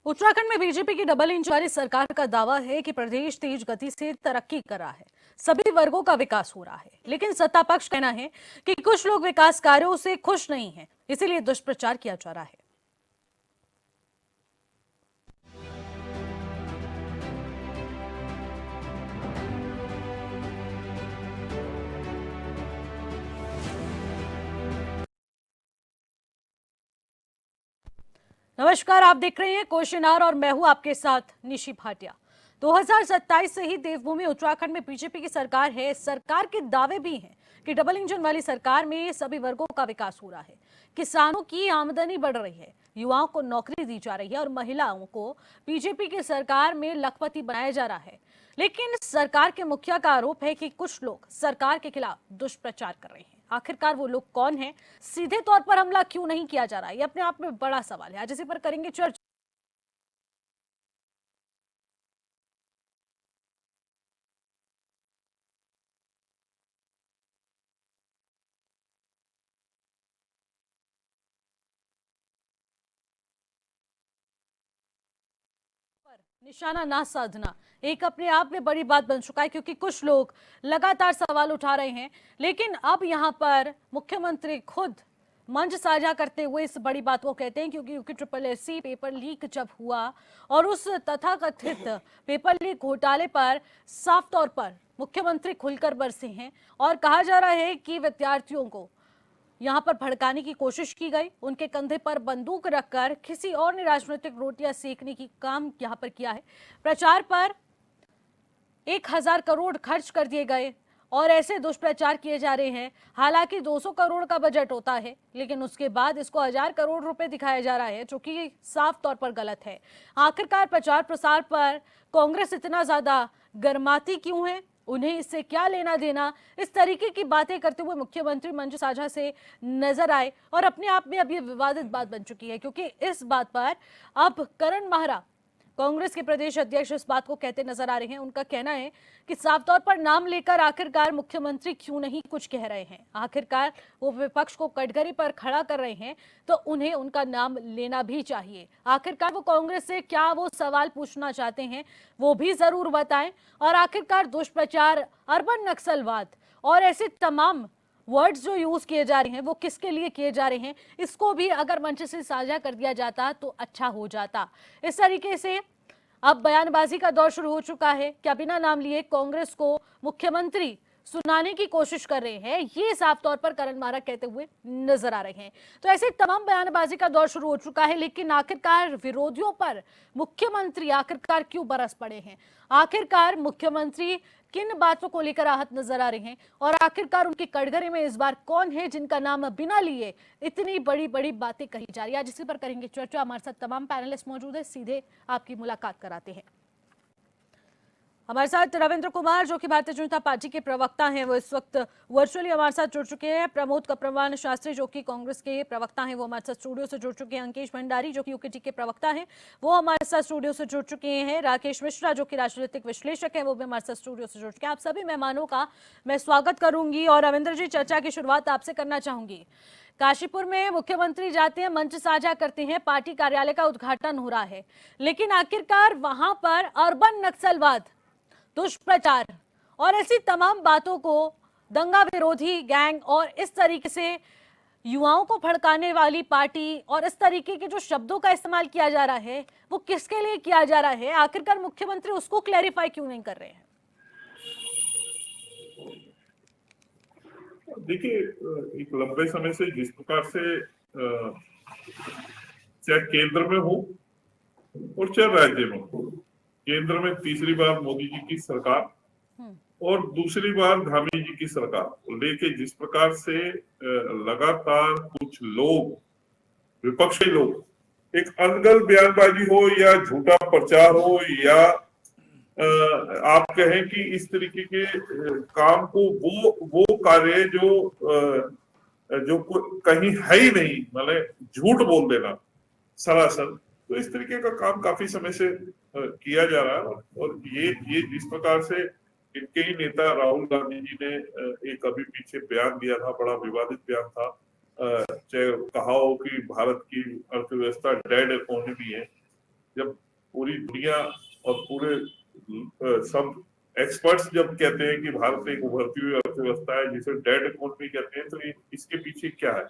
उत्तराखंड में बीजेपी की double engine वाली सरकार का दावा है कि प्रदेश तेज गति से तरक्की कर रहा है, सभी वर्गों का विकास हो रहा है। लेकिन सत्ता पक्ष कहना है कि कुछ लोग विकास कार्यों से खुश नहीं हैं, इसीलिए दुष्प्रचार किया जा रहा है। नमस्कार, आप देख रहे हैं क्वेश्चन और मैं हूं आपके साथ निशी भाटिया। 2027 से ही देवभूमि उत्तराखंड में बीजेपी की सरकार है। सरकार के दावे भी हैं कि डबल इंजन वाली सरकार में सभी वर्गों का विकास हो रहा है, किसानों की आमदनी बढ़ रही है, युवाओं को नौकरी दी जा रही है और महिलाओं को बीजेपी की सरकार में लखपति बनाया जा रहा है। लेकिन सरकार के मुखिया का आरोप है कि कुछ लोग सरकार के खिलाफ दुष्प्रचार कर रहे हैं। आखिरकार वो लोग कौन हैं? सीधे तौर पर हमला क्यों नहीं किया जा रहा है? ये अपने आप में बड़ा सवाल है। आज इसी पर करेंगे चर्चा। निशाना ना साधना एक अपने आप में बड़ी बात बन चुका है, क्योंकि कुछ लोग लगातार सवाल उठा रहे हैं। लेकिन अब यहां पर मुख्यमंत्री खुद मंच साझा करते हुए इस बड़ी बात को कहते हैं, क्योंकि ट्रिपल एससी पेपर लीक जब हुआ और उस तथाकथित पेपर लीक घोटाले पर साफ तौर पर मुख्यमंत्री खुलकर बरसे हैं और कहा जा रहा है कि विद्यार्थियों को यहां पर भड़काने की कोशिश की गई, उनके कंधे पर बंदूक रखकर किसी और ने राजनीतिक रोटियां सेकने की काम यहां पर किया है। प्रचार पर 1000 करोड़ खर्च कर दिए गए और ऐसे दुष्प्रचार किए जा रहे हैं। हालांकि 200 करोड़ का बजट होता है, लेकिन उसके बाद इसको 1000 करोड़ रुपए दिखाया जा रहा है, जो कि साफ तौर पर गलत है। आखिरकार प्रचार प्रसार पर कांग्रेस इतना ज्यादा गर्माती क्यों है? उन्हें इससे क्या लेना देना? इस तरीके की बातें करते हुए मुख्यमंत्री मंच साझा से नजर आए और अपने आप में अब ये विवादित बात बन चुकी है, क्योंकि इस बात पर अब करण माहरा कांग्रेस के प्रदेश अध्यक्ष इस बात को कहते नजर आ रहे हैं। उनका कहना है कि साफ तौर पर नाम लेकर आखिरकार मुख्यमंत्री क्यों नहीं कुछ कह रहे हैं। आखिरकार वो विपक्ष को कटघरे पर खड़ा कर रहे हैं, तो उन्हें उनका नाम लेना भी चाहिए। आखिरकार वो कांग्रेस से क्या वो सवाल पूछना चाहते हैं, वो भी जरूर बताएं। और आखिरकार दुष्प्रचार, अर्बन नक्सलवाद और ऐसे तमाम वर्ड्स जो यूज किए जा रहे हैं वो किसके लिए किए जा रहे हैं, इसको भी अगर मंच से साझा कर दिया जाता तो अच्छा हो जाता। इस तरीके से अब बयानबाजी का दौर शुरू हो चुका है। क्या बिना नाम लिए कांग्रेस को मुख्यमंत्री सुनाने की कोशिश कर रहे हैं, ये साफ तौर पर करण मारा कहते हुए नजर आ रहे हैं। तो ऐसे तमाम बयानबाजी का दौर शुरू हो चुका है। लेकिन आखिरकार विरोधियों पर मुख्यमंत्री आखिरकार क्यों बरस पड़े हैं? आखिरकार मुख्यमंत्री किन बातों को लेकर आहत नजर आ रहे हैं और आखिरकार उनके कटघरे में इस बार कौन है जिनका नाम बिना लिए इतनी बड़ी बड़ी बातें कही जा रही है? आज इसी पर करेंगे चर्चा। हमारे साथ तमाम पैनलिस्ट मौजूद है, सीधे आपकी मुलाकात कराते हैं। हमारे साथ रविंद्र कुमार, जो कि भारतीय जनता पार्टी के प्रवक्ता हैं, वो इस वक्त वर्चुअली हमारे साथ जुड़ चुके हैं। प्रमोद कप्रवान शास्त्री, जो कि कांग्रेस के प्रवक्ता हैं, वो हमारे साथ स्टूडियो से जुड़ चुके हैं। अंकेश भंडारी, जो कि यूकेटी के प्रवक्ता हैं, वो हमारे साथ स्टूडियो से जुड़ चुके हैं। राकेश मिश्रा, जो कि राजनीतिक विश्लेषक हैं, वो भी हमारे साथ स्टूडियो से जुड़ चुके हैं। आप सभी मेहमानों का मैं स्वागत करूंगी और रविंद्र जी, चर्चा की शुरुआत आपसे करना चाहूंगी। काशीपुर में मुख्यमंत्री जाते हैं, मंच साझा करते हैं, पार्टी कार्यालय का उद्घाटन हो रहा है, लेकिन आखिरकार वहां पर अर्बन नक्सलवाद, दुष्प्रचार और ऐसी तमाम बातों को, दंगा विरोधी गैंग और इस तरीके से युवाओं को भड़काने वाली पार्टी और इस तरीके के जो शब्दों का इस्तेमाल किया जा रहा है, वो किसके लिए किया जा रहा है? आखिरकार मुख्यमंत्री उसको क्लैरिफाई क्यों नहीं कर रहे हैं? देखिए, एक लंबे समय से जिस प्रकार से चाहे केंद्र में हो और चाहे राज्य में हो, केंद्र में तीसरी बार मोदी जी की सरकार और दूसरी बार धामी जी की सरकार को लेके जिस प्रकार से लगातार कुछ लोग, विपक्षी लोग, एक अनगल बयानबाजी हो या झूठा प्रचार हो या आप कहें कि इस तरीके के काम को, वो कार्य जो कहीं है ही नहीं, मतलब झूठ बोल देना सरासर, तो इस तरीके का काम काफी समय से किया जा रहा है। और ये जिस प्रकार से इनके ही नेता राहुल गांधी जी ने एक अभी पीछे बयान दिया था, बड़ा विवादित बयान था, चाहे कहा हो कि भारत की अर्थव्यवस्था डेड इकोनॉमी है, जब पूरी दुनिया और पूरे सब एक्सपर्ट्स जब कहते हैं कि भारत एक उभरती हुई अर्थव्यवस्था है जिसे डेड इकोनॉमी कहते हैं, तो इसके पीछे क्या है?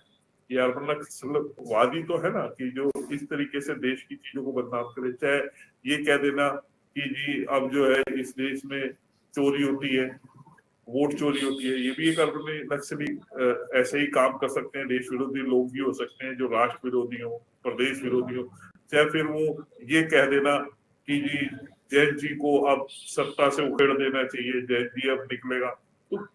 ये अर्बनवादी तो है ना, कि जो इस तरीके से देश की चीजों को बदनाम करे। चाहे ये कह देना कि जी अब जो है इस देश में चोरी होती है, वोट चोरी होती है, ये भी एक अर्बन नक्सली ऐसे ही काम कर सकते हैं। देश विरोधी लोग भी हो सकते हैं जो राष्ट्र विरोधी हो, प्रदेश विरोधी हो। चाहे फिर वो ये कह देना कि जी जैन जी को अब सत्ता से उखेड़ देना चाहिए, जैन जी अब निकलेगा। तो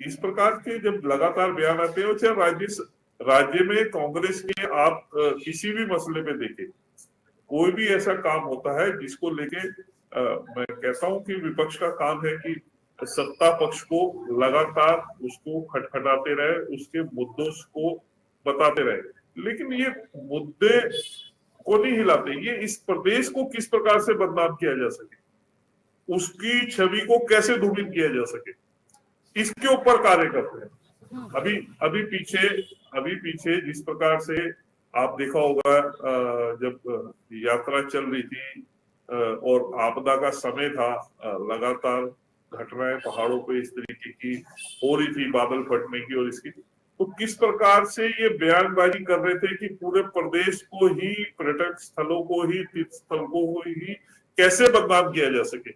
इस प्रकार के जब लगातार बयान आते हैं, चाहे राज्य में कांग्रेस के आप किसी भी मसले पे देखें, कोई भी ऐसा काम होता है जिसको लेके मैं कहता हूं कि विपक्ष का काम है कि सत्ता पक्ष को लगातार उसको खटखटाते रहे, उसके मुद्दों को बताते रहे, लेकिन ये मुद्दे को नहीं हिलाते। ये इस प्रदेश को किस प्रकार से बदनाम किया जा सके, उसकी छवि को कैसे धूमिल किया जा सके, इसके ऊपर कार्य करते हैं। अभी पीछे जिस प्रकार से आप देखा होगा, जब यात्रा चल रही थी और आपदा का समय था, लगातार घटनाएं पहाड़ों पे इस तरीके की हो रही थी, बादल फटने की और इसकी, तो किस प्रकार से ये बयानबाजी कर रहे थे कि पूरे प्रदेश को ही, पर्यटक स्थलों को ही, तीर्थ स्थलों को ही कैसे बदनाम किया जा सके।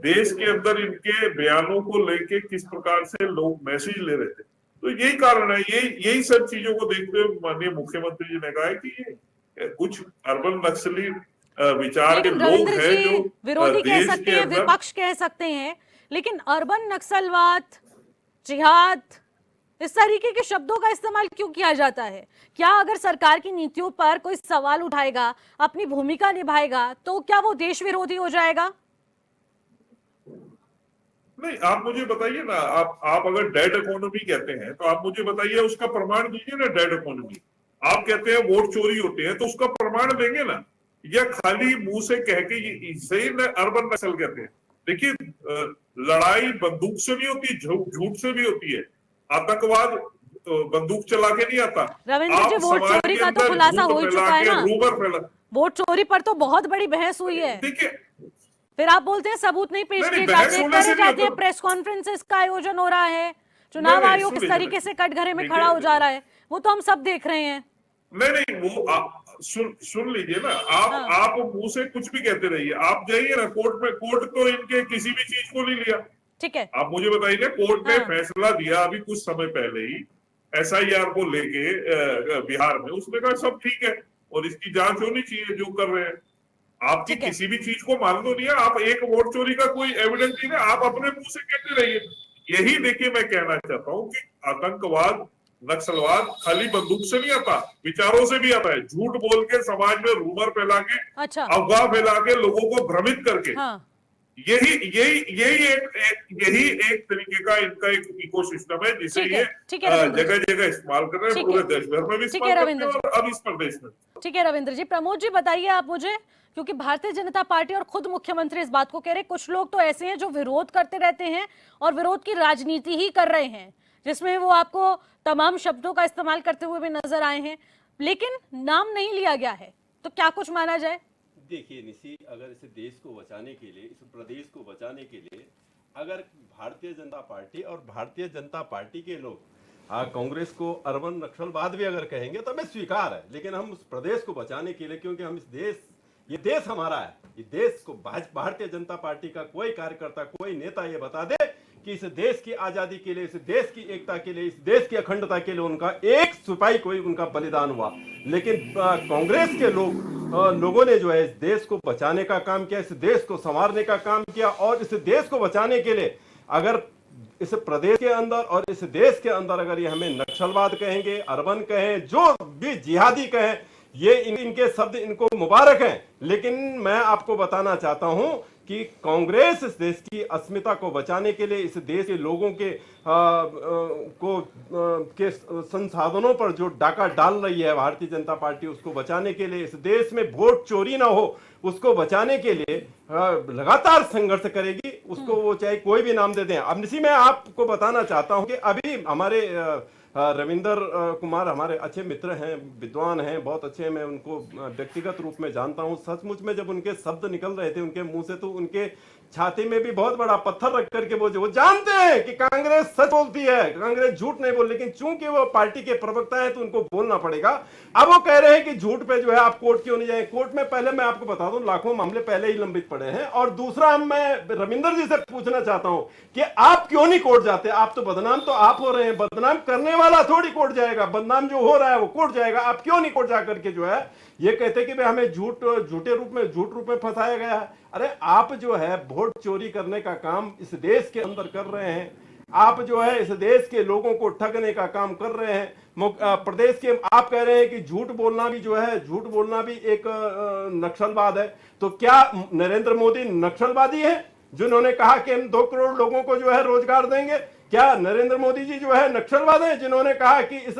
देश के अंदर इनके बयानों को लेके किस प्रकार से लोग मैसेज ले रहे थे। तो यही कारण है, यही सब चीजों को देखते हुए माननीय मुख्यमंत्री जी ने कहा है कि ये कुछ अर्बन नक्सली विचार के लोग हैं जो विरोधी कह देश सकते के हैं, अंदर। विपक्ष कह सकते हैं, लेकिन अर्बन नक्सलवाद, जिहाद, इस तरीके के शब्दों का इस्तेमाल क्यों किया जाता है? क्या अगर सरकार की नीतियों पर कोई सवाल उठाएगा, अपनी भूमिका निभाएगा, तो क्या वो देश विरोधी हो जाएगा? नहीं, आप मुझे बताइए ना, आप अगर डेड इकोनॉमी कहते हैं तो आप मुझे बताइए, उसका प्रमाण दीजिए ना। डेड इकोनॉमी आप कहते हैं वोट चोरी होते हैं, तो उसका प्रमाण देंगे ना, या खाली मुंह से कह के इसे ही अर्बन नक्सल कहते हैं? देखिए, लड़ाई बंदूक से भी होती है, झूठ से भी होती है। आतंकवाद बंदूक चला के नहीं आता। रविंद्र जी, वोट चोरी का तो खुलासा हो ही चुका है ना। रूमर फैला, वोट चोरी पर तो बहुत बड़ी बहस हुई है। देखिए, फिर आप बोलते हैं सबूत नहीं पेश किए जाते, करे जाते हैं, प्रेस कॉन्फ्रेंसेस का आयोजन हो रहा है, चुनाव आयोग किस तरीके से कटघरे में खड़ा हो जा रहा है, वो तो हम सब देख रहे हैं। नहीं, वो सुन लीजिए ना। आप मुंह से कुछ भी कहते रहिए, आप जाइए ना कोर्ट में। कोर्ट तो इनके किसी भी चीज को नहीं लिया। ठीक है, आप मुझे बताइए, कोर्ट ने फैसला दिया अभी कुछ समय पहले ही SIR को लेके बिहार में, उसने कहा सब ठीक है और इसकी जांच होनी चाहिए जो कर रहे हैं। आपकी किसी भी चीज को मान लो नहीं है, आप एक वोट चोरी का कोई एविडेंस नहीं है, आप अपने मुंह से कहते रहिए। यही देखिए मैं कहना चाहता हूँ कि आतंकवाद, नक्सलवाद खाली बंदूक से नहीं आता, विचारों से भी आता है। झूठ बोल के समाज में रूमर फैला के, अफवाह फैला के, लोगों को भ्रमित करके, यही एक तरीके का इनका एक इकोसिस्टम है जिसे ये जगह जगह इस्तेमाल कर रहे हैं, पूरे देश भर में भी इस्तेमाल करते हैं और अब इस प्रदेश में। ठीक है रविंद्र जी। प्रमोद जी बताइए आप मुझे, क्योंकि भारतीय जनता पार्टी और खुद मुख्यमंत्री इस बात को कह रहे हैं, कुछ लोग तो ऐसे हैं जो विरोध करते रहते हैं और विरोध की राजनीति ही कर रहे हैं, जिसमें वो आपको तमाम शब्दों का इस्तेमाल करते हुए भी नजर आए हैं, लेकिन नाम नहीं लिया गया है, तो क्या कुछ माना जाए? देखिए निशी, अगर इस देश को बचाने के लिए, इस प्रदेश को बचाने के लिए अगर भारतीय जनता पार्टी और भारतीय जनता पार्टी के लोग कांग्रेस को अर्बन नक्सलवाद भी अगर कहेंगे तो हमें स्वीकार है, लेकिन हम उस प्रदेश को बचाने के लिए, क्योंकि हम इस देश, ये देश हमारा है, ये देश को भारतीय जनता पार्टी का कोई कार्यकर्ता, कोई नेता ये बता दे कि इस देश की आजादी के लिए, इस देश की एकता के लिए, इस देश की अखंडता के लिए उनका एक सिपाही कोई उनका बलिदान हुआ। लेकिन कांग्रेस के लोगों ने जो है इस देश को बचाने का काम किया, इस देश को संवारने का काम किया, और इस देश को बचाने के लिए अगर इस प्रदेश के अंदर और इस देश के अंदर अगर ये हमें नक्सलवाद कहेंगे, अर्बन कहें, जो भी जिहादी कहें, ये इनके शब्द इनको मुबारक हैं। लेकिन मैं आपको बताना चाहता हूं कि कांग्रेस इस देश की अस्मिता को बचाने के लिए, इस देश के लोगों के संसाधनों पर जो डाका डाल रही है भारतीय जनता पार्टी, उसको बचाने के लिए, इस देश में वोट चोरी ना हो उसको बचाने के लिए लगातार संघर्ष करेगी। उसको वो चाहे कोई भी नाम दे दें। अब निशी, मैं आपको बताना चाहता हूं कि अभी हमारे रविंदर कुमार हमारे अच्छे मित्र हैं, विद्वान हैं, बहुत अच्छे हैं, मैं उनको व्यक्तिगत रूप में जानता हूं। सचमुच में जब उनके शब्द निकल रहे थे उनके मुंह से, तो उनके छाती में भी बहुत बड़ा पत्थर रख करके वो जानते हैं कि कांग्रेस सच बोलती है, कांग्रेस झूठ नहीं बोल, लेकिन चूंकि वो पार्टी के प्रवक्ता है तो उनको बोलना पड़ेगा। अब वो कह रहे हैं कि झूठ पे जो है आप कोर्ट क्यों नहीं जाए। कोर्ट में पहले मैं आपको बता दूं लाखों मामले पहले ही लंबित पड़े हैं। और दूसरा मैं रविंदर जी से पूछना चाहता हूं कि आप क्यों नहीं कोर्ट जाते। आप तो बदनाम तो आप हो रहे हैं, बदनाम करने वाला थोड़ी कोर्ट जाएगा, बदनाम जो हो रहा है वो कोर्ट जाएगा। आप क्यों नहीं कोर्ट जाकर के जो है ये कहते कि भाई हमें झूठे रूप में फंसाया गया है। अरे आप जो है वोट चोरी करने का काम इस देश के अंदर कर रहे हैं, आप जो है इस देश के लोगों को ठगने का काम कर रहे हैं। प्रदेश के आप कह रहे हैं कि झूठ बोलना भी जो है, झूठ बोलना भी एक नक्सलवाद है। तो क्या नरेंद्र मोदी नक्सलवादी है जिन्होंने कहा कि हम 2 करोड़ लोगों को जो है रोजगार देंगे? क्या नरेंद्र मोदी जी जो है नक्सलवाद हैं जिन्होंने कहा कि इस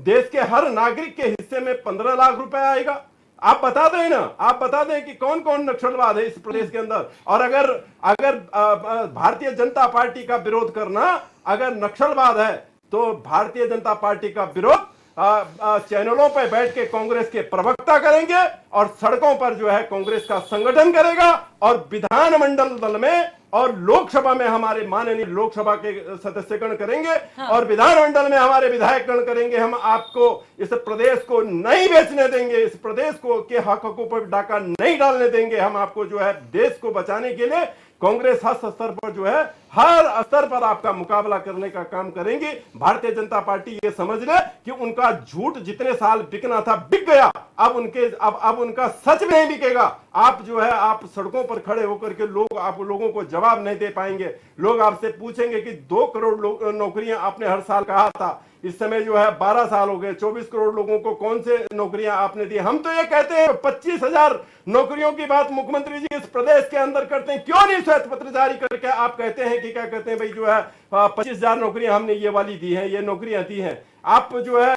देश के हर नागरिक के हिस्से में 15 लाख रुपए आएगा? आप बता दें ना, आप बता दें कि कौन कौन नक्सलवाद है इस प्रदेश के अंदर। और अगर भारतीय जनता पार्टी का विरोध करना अगर नक्सलवाद है तो भारतीय जनता पार्टी का विरोध चैनलों पर बैठ के कांग्रेस के प्रवक्ता करेंगे और सड़कों पर जो है कांग्रेस का संगठन करेगा। और विधानमंडल दल में और लोकसभा में हमारे माननीय लोकसभा के सदस्यगण करेंगे। हाँ। और विधानमंडल में हमारे विधायकगण करेंगे। हम आपको इस प्रदेश को नहीं बेचने देंगे, इस प्रदेश को के हकों पर डाका नहीं डालने देंगे। हम आपको जो है देश को बचाने के लिए कांग्रेस हर स्तर पर जो है हर स्तर पर आपका मुकाबला करने का काम करेंगी। भारतीय जनता पार्टी ये समझ ले कि उनका झूठ जितने साल बिकना था बिक गया, अब उनका सच में नहीं बिकेगा। आप जो है आप सड़कों पर खड़े होकर के आप लोगों को जवाब नहीं दे पाएंगे। लोग आपसे पूछेंगे कि 2 करोड़ नौकरियां आपने हर साल कहा था, इस समय जो है 12 साल हो गए, 24 करोड़ लोगों को कौन से नौकरियां आपने दी? हम तो ये कहते हैं 25,000 नौकरियों की बात मुख्यमंत्री जी इस प्रदेश के अंदर करते हैं, क्यों नहीं श्वेत पत्र जारी करके आप कहते हैं कि क्या कहते हैं भाई जो है 25,000 नौकरियां हमने ये वाली दी हैं, ये नौकरियां दी हैं। आप जो है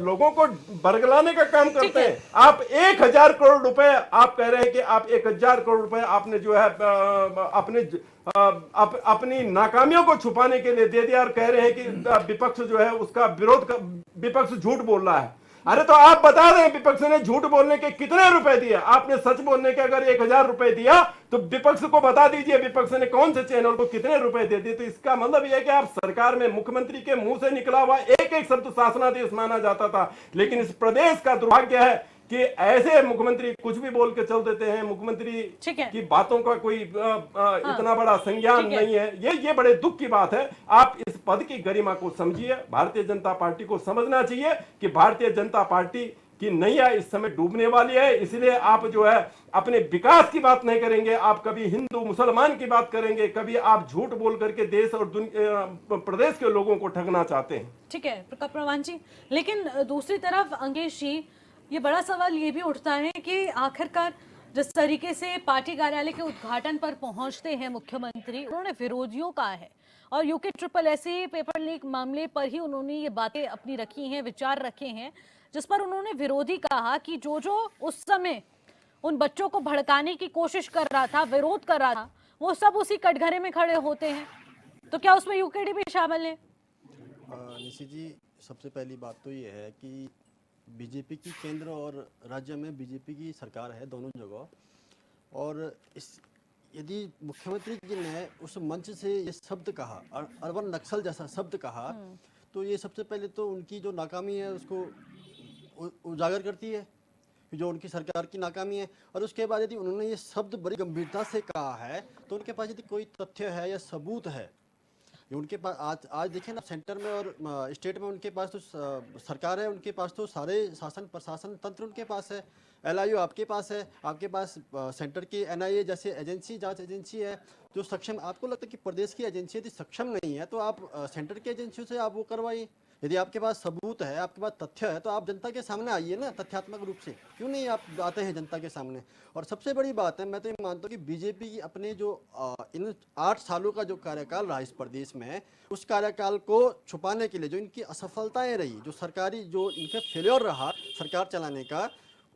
लोगों को बरगलाने का काम करते हैं। आप 1,000 करोड़ रुपए आप कह रहे हैं कि आप 1,000 करोड़ रुपए आपने जो है अपनी नाकामियों को छुपाने के लिए दे दिया और कह रहे हैं कि विपक्ष जो है उसका विपक्ष झूठ बोल रहा है। अरे तो आप बता दें विपक्ष ने झूठ बोलने के कितने रुपए दिए? आपने सच बोलने के अगर 1,000 रुपए दिया तो विपक्ष को बता दीजिए विपक्ष ने कौन से चैनल को कितने रुपए दे दिए। तो इसका मतलब यह है कि आप सरकार में मुख्यमंत्री के मुंह से निकला हुआ एक एक शब्द शासनादेश माना जाता था। लेकिन इस प्रदेश का दुर्भाग्य है कि ऐसे मुख्यमंत्री कुछ भी बोल के चल देते हैं। मुख्यमंत्री की बातों का कोई इतना बड़ा संज्ञान नहीं है। ये बड़े दुख की बात है। आप इस पद की गरिमा को समझिए। भारतीय जनता पार्टी को समझना चाहिए कि भारतीय जनता पार्टी की नैया इस समय डूबने वाली है। इसलिए आप जो है अपने विकास की बात नहीं करेंगे, आप कभी हिंदू मुसलमान की बात करेंगे, कभी आप झूठ बोल करके देश और प्रदेश के लोगों को ठगना चाहते हैं। ठीक है प्रताप प्रवान जी, लेकिन दूसरी तरफ अंकेश जी, ये बड़ा सवाल ये भी उठता है कि आखिरकार जिस तरीके से पार्टी कार्यालय के उद्घाटन पर पहुंचते हैं मुख्यमंत्री, उन्होंने विरोधियों का है और यूके SSS पेपर लीक मामले पर ही उन्होंने ये बातें अपनी रखी हैं, विचार रखे हैं, जिस पर उन्होंने विरोधी कहा कि जो उस समय उन बच्चों को भड़काने की कोशिश कर रहा था, विरोध कर रहा था, वो सब उसी कटघरे में खड़े होते हैं। तो क्या उसमें यूकेडी भी शामिल है? निशी जी, सबसे पहली बात तो ये है कि बीजेपी की केंद्र और राज्य में बीजेपी की सरकार है दोनों जगह। और यदि मुख्यमंत्री जी ने उस मंच से ये शब्द कहा, अर्बन नक्सल जैसा शब्द कहा, तो ये सबसे पहले तो उनकी जो नाकामी है उसको उजागर करती है, जो उनकी सरकार की नाकामी है। और उसके बाद यदि उन्होंने ये शब्द बड़ी गंभीरता से कहा है तो उनके पास यदि कोई तथ्य है या सबूत है, उनके पास आज देखिए ना, सेंटर में और स्टेट में उनके पास तो सरकार है, उनके पास तो सारे शासन प्रशासन तंत्र उनके पास है, LIU आपके पास है, आपके पास सेंटर की NIA जैसे एजेंसी, जांच एजेंसी है जो सक्षम। आपको लगता है कि प्रदेश की एजेंसी यदि सक्षम नहीं है तो आप सेंटर की एजेंसियों से आप वो करवाइए। यदि आपके पास सबूत है, आपके पास तथ्य है, तो आप जनता के सामने आइए ना, तथ्यात्मक रूप से। क्यों नहीं आप आते हैं जनता के सामने? और सबसे बड़ी बात है, मैं तो ये मानता हूँ कि बीजेपी की अपने जो इन 8 सालों का जो कार्यकाल रहा इस प्रदेश में, उस कार्यकाल को छुपाने के लिए जो इनकी असफलताएं रही, जो सरकारी जो इनके फेलियर रहा सरकार चलाने का,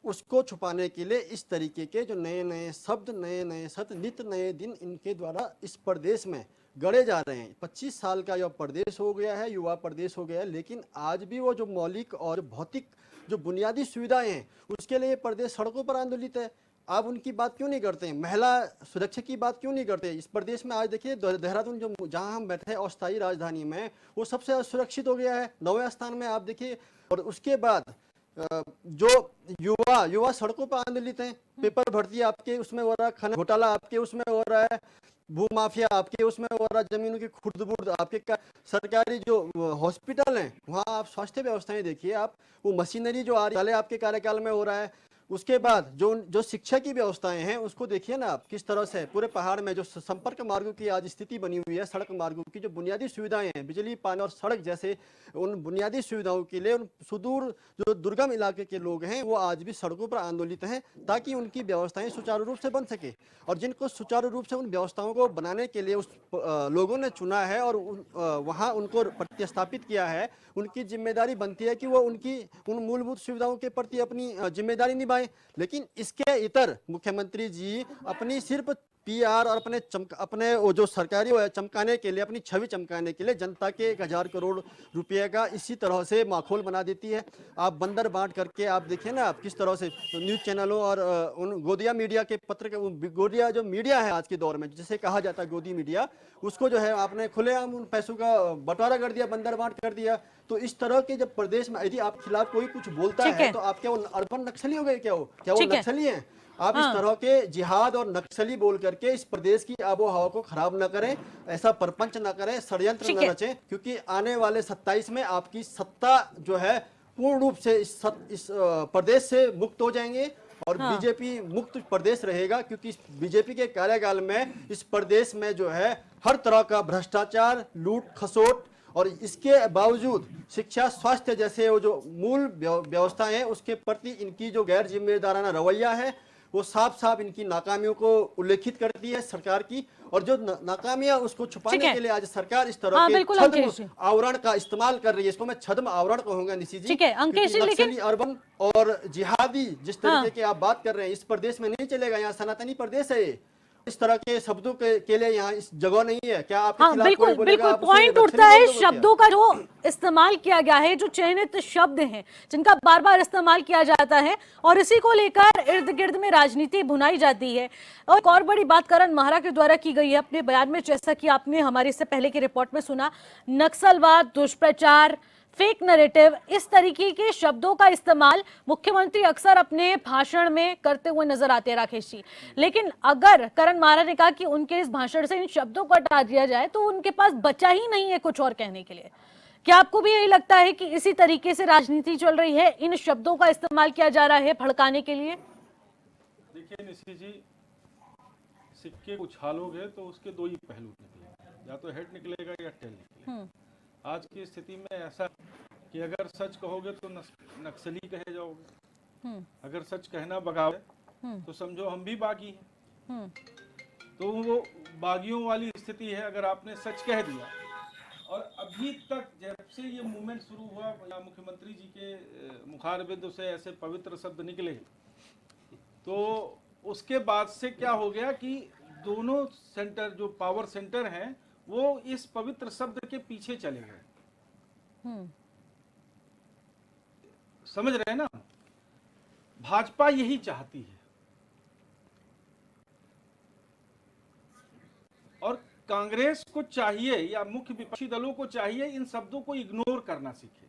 उसको छुपाने के लिए इस तरीके के जो नए नए शब्द, नए नए सत्य, नित्य नए दिन इनके द्वारा इस प्रदेश में गड़े जा रहे हैं। 25 साल का जो प्रदेश हो गया है, युवा प्रदेश हो गया है, लेकिन आज भी वो जो मौलिक और भौतिक जो बुनियादी सुविधाएं हैं उसके लिए प्रदेश सड़कों पर आंदोलित है। आप उनकी बात क्यों नहीं करते हैं? महिला सुरक्षा की बात क्यों नहीं करते? इस प्रदेश में आज देखिए देहरादून जो जहां हम बैठे हैं अस्थायी राजधानी में, वो सबसे असुरक्षित हो गया है, 9वें स्थान में आप देखिए। और उसके बाद जो युवा सड़कों पर आंदोलित हैं, पेपर भर्ती आपके उसमें हो रहा है, खनन घोटाला आपके उसमें हो रहा है, भू माफिया आपके उसमें हो रहा है, जमीनों की खुर्द-बुर्द आपके सरकारी जो हॉस्पिटल हैं वहाँ आप स्वास्थ्य व्यवस्थाएं देखिए, आप वो मशीनरी जो आ रही है आपके कार्यकाल में हो रहा है। उसके बाद जो शिक्षा की व्यवस्थाएं हैं उसको देखिए ना आप, किस तरह से पूरे पहाड़ में जो संपर्क मार्गों की आज स्थिति बनी हुई है, सड़क मार्गों की जो बुनियादी सुविधाएं हैं, बिजली, पानी और सड़क जैसे उन बुनियादी सुविधाओं के लिए उन सुदूर जो दुर्गम इलाके के लोग हैं वो आज भी सड़कों पर आंदोलित हैं ताकि उनकी व्यवस्थाएं सुचारू रूप से बन सके। और जिनको सुचारू रूप से उन व्यवस्थाओं को बनाने के लिए उस लोगों ने चुना है और वहाँ उनको प्रतिस्थापित किया है, उनकी जिम्मेदारी बनती है कि वो उन मूलभूत सुविधाओं के प्रति अपनी जिम्मेदारी निभाएं। लेकिन इसके इतर मुख्यमंत्री जी अपनी सिर्फ पीआर और अपने वो जो सरकारी वो है चमकाने के लिए, अपनी छवि चमकाने के लिए जनता के 1000 करोड़ रुपए का इसी तरह से माखौल बना देती है। आप बंदर बांट करके आप देखिए ना आप किस तरह से न्यूज़ चैनलों और उन गोदिया मीडिया के गोदिया जो मीडिया है आज के दौर में जिसे कहा जाता है गोदी मीडिया, उसको जो है आपने खुलेआम उन पैसों का बंटवारा कर दिया, बंदर बांट कर दिया। तो इस तरह के जब प्रदेश में यदि आप खिलाफ कोई कुछ बोलता है तो आप क्या वो अर्बन नक्सली हो गए? क्या वो नक्सली हैं? आप इस तरह के जिहाद और नक्सली बोल करके इस प्रदेश की आबो हवा को खराब न करें, ऐसा परपंच न करें, षड्यंत्र न रचें, क्योंकि आने वाले 27 में आपकी सत्ता जो है पूर्ण रूप से इस प्रदेश से मुक्त हो जाएंगे और बीजेपी मुक्त प्रदेश रहेगा, क्योंकि बीजेपी के कार्यकाल में इस प्रदेश में जो है हर तरह का भ्रष्टाचार, लूट खसोट और इसके बावजूद शिक्षा, स्वास्थ्य जैसे वो जो मूल व्यवस्थाएं हैं उसके प्रति इनकी जो गैर जिम्मेदाराना रवैया है वो साफ साफ इनकी नाकामियों को उल्लेखित करती है सरकार की। और जो नाकामियां उसको छुपाने के लिए आज सरकार इस तरह के छद्म आवरण का इस्तेमाल कर रही है। इसको मैं छद्म आवरण कहूंगा निशी जी। नक्सली, अर्बन और जिहादी जिस तरीके की आप बात कर रहे हैं इस प्रदेश में नहीं चलेगा। यहाँ सनातनी प्रदेश है, इस तरह के शब्दों के लिए यहाँ इस जगह नहीं है। क्या आपके खिलाफ बिल्कुल बिल्कुल पॉइंट उठता है शब्दों का जो इस्तेमाल किया गया है, जो चयनित शब्द हैं जिनका बार बार इस्तेमाल किया जाता है और इसी को लेकर इर्द गिर्द में राजनीति भुनाई जाती है। और एक और बड़ी बात करण माहरा के द्वारा की गई है अपने बयान में, जैसा कि आपने हमारे इससे पहले की रिपोर्ट में सुना, नक्सलवाद, दुष्प्रचार, फेक नैरेटिव, इस तरीके के शब्दों का इस्तेमाल मुख्यमंत्री अक्सर अपने भाषण में करते हुए नजर आते हैं राकेश जी। लेकिन अगर करण माहरा ने कहा कि उनके इस भाषण से इन शब्दों को हटा दिया जाए तो उनके पास बचा ही नहीं है कुछ और कहने के लिए। क्या आपको भी यही लगता है कि इसी तरीके से राजनीति चल रही है, इन शब्दों का इस्तेमाल किया जा रहा है भड़काने के लिए? देखिए निशी जी, सिक्के उछालोगे तो उसके दो ही पहलू निकलेंगे, या तो हेड निकलेगा या टेल निकलेगा। आज की स्थिति में ऐसा कि अगर सच कहोगे तो नक्सली कहे जाओगे, अगर सच कहना बगावत तो समझो हम भी बागी हैं। तो वो बागियों वाली स्थिति है। अगर आपने सच कह दिया, और अभी तक जब से ये मूवमेंट शुरू हुआ या मुख्यमंत्री जी के मुखारबिंद से ऐसे पवित्र शब्द निकले, तो उसके बाद से क्या हो गया कि दोनों सेंटर जो पावर सेंटर हैं वो इस पवित्र शब्द के पीछे चले गए। समझ रहे हैं ना? भाजपा यही चाहती है और कांग्रेस को चाहिए या मुख्य विपक्षी दलों को चाहिए इन शब्दों को इग्नोर करना सीखे।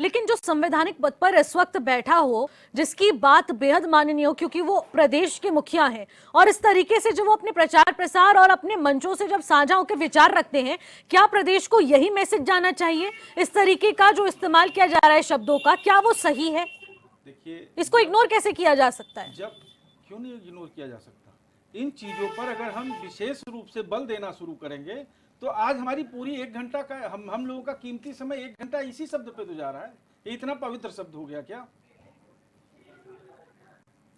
लेकिन जो संवैधानिक पद पर इस वक्त बैठा हो, जिसकी बात बेहद माननीय हो क्योंकि वो प्रदेश के मुखिया हैं, और इस तरीके से जो वो अपने प्रचार प्रसार और अपने मंचों से जब साझा होकर विचार रखते हैं, क्या प्रदेश को यही मैसेज जाना चाहिए? इस तरीके का जो इस्तेमाल किया जा रहा है शब्दों का, क्या वो सही है? देखिए, इसको इग्नोर कैसे किया जा सकता है? जब क्यों नहीं इग्नोर किया जा सकता? इन चीजों पर अगर हम विशेष रूप से बल देना शुरू करेंगे तो आज हमारी पूरी 1 घंटा का हम लोगों का कीमती समय 1 घंटा इसी शब्द पे तो जा रहा है। ये इतना पवित्र शब्द हो गया क्या?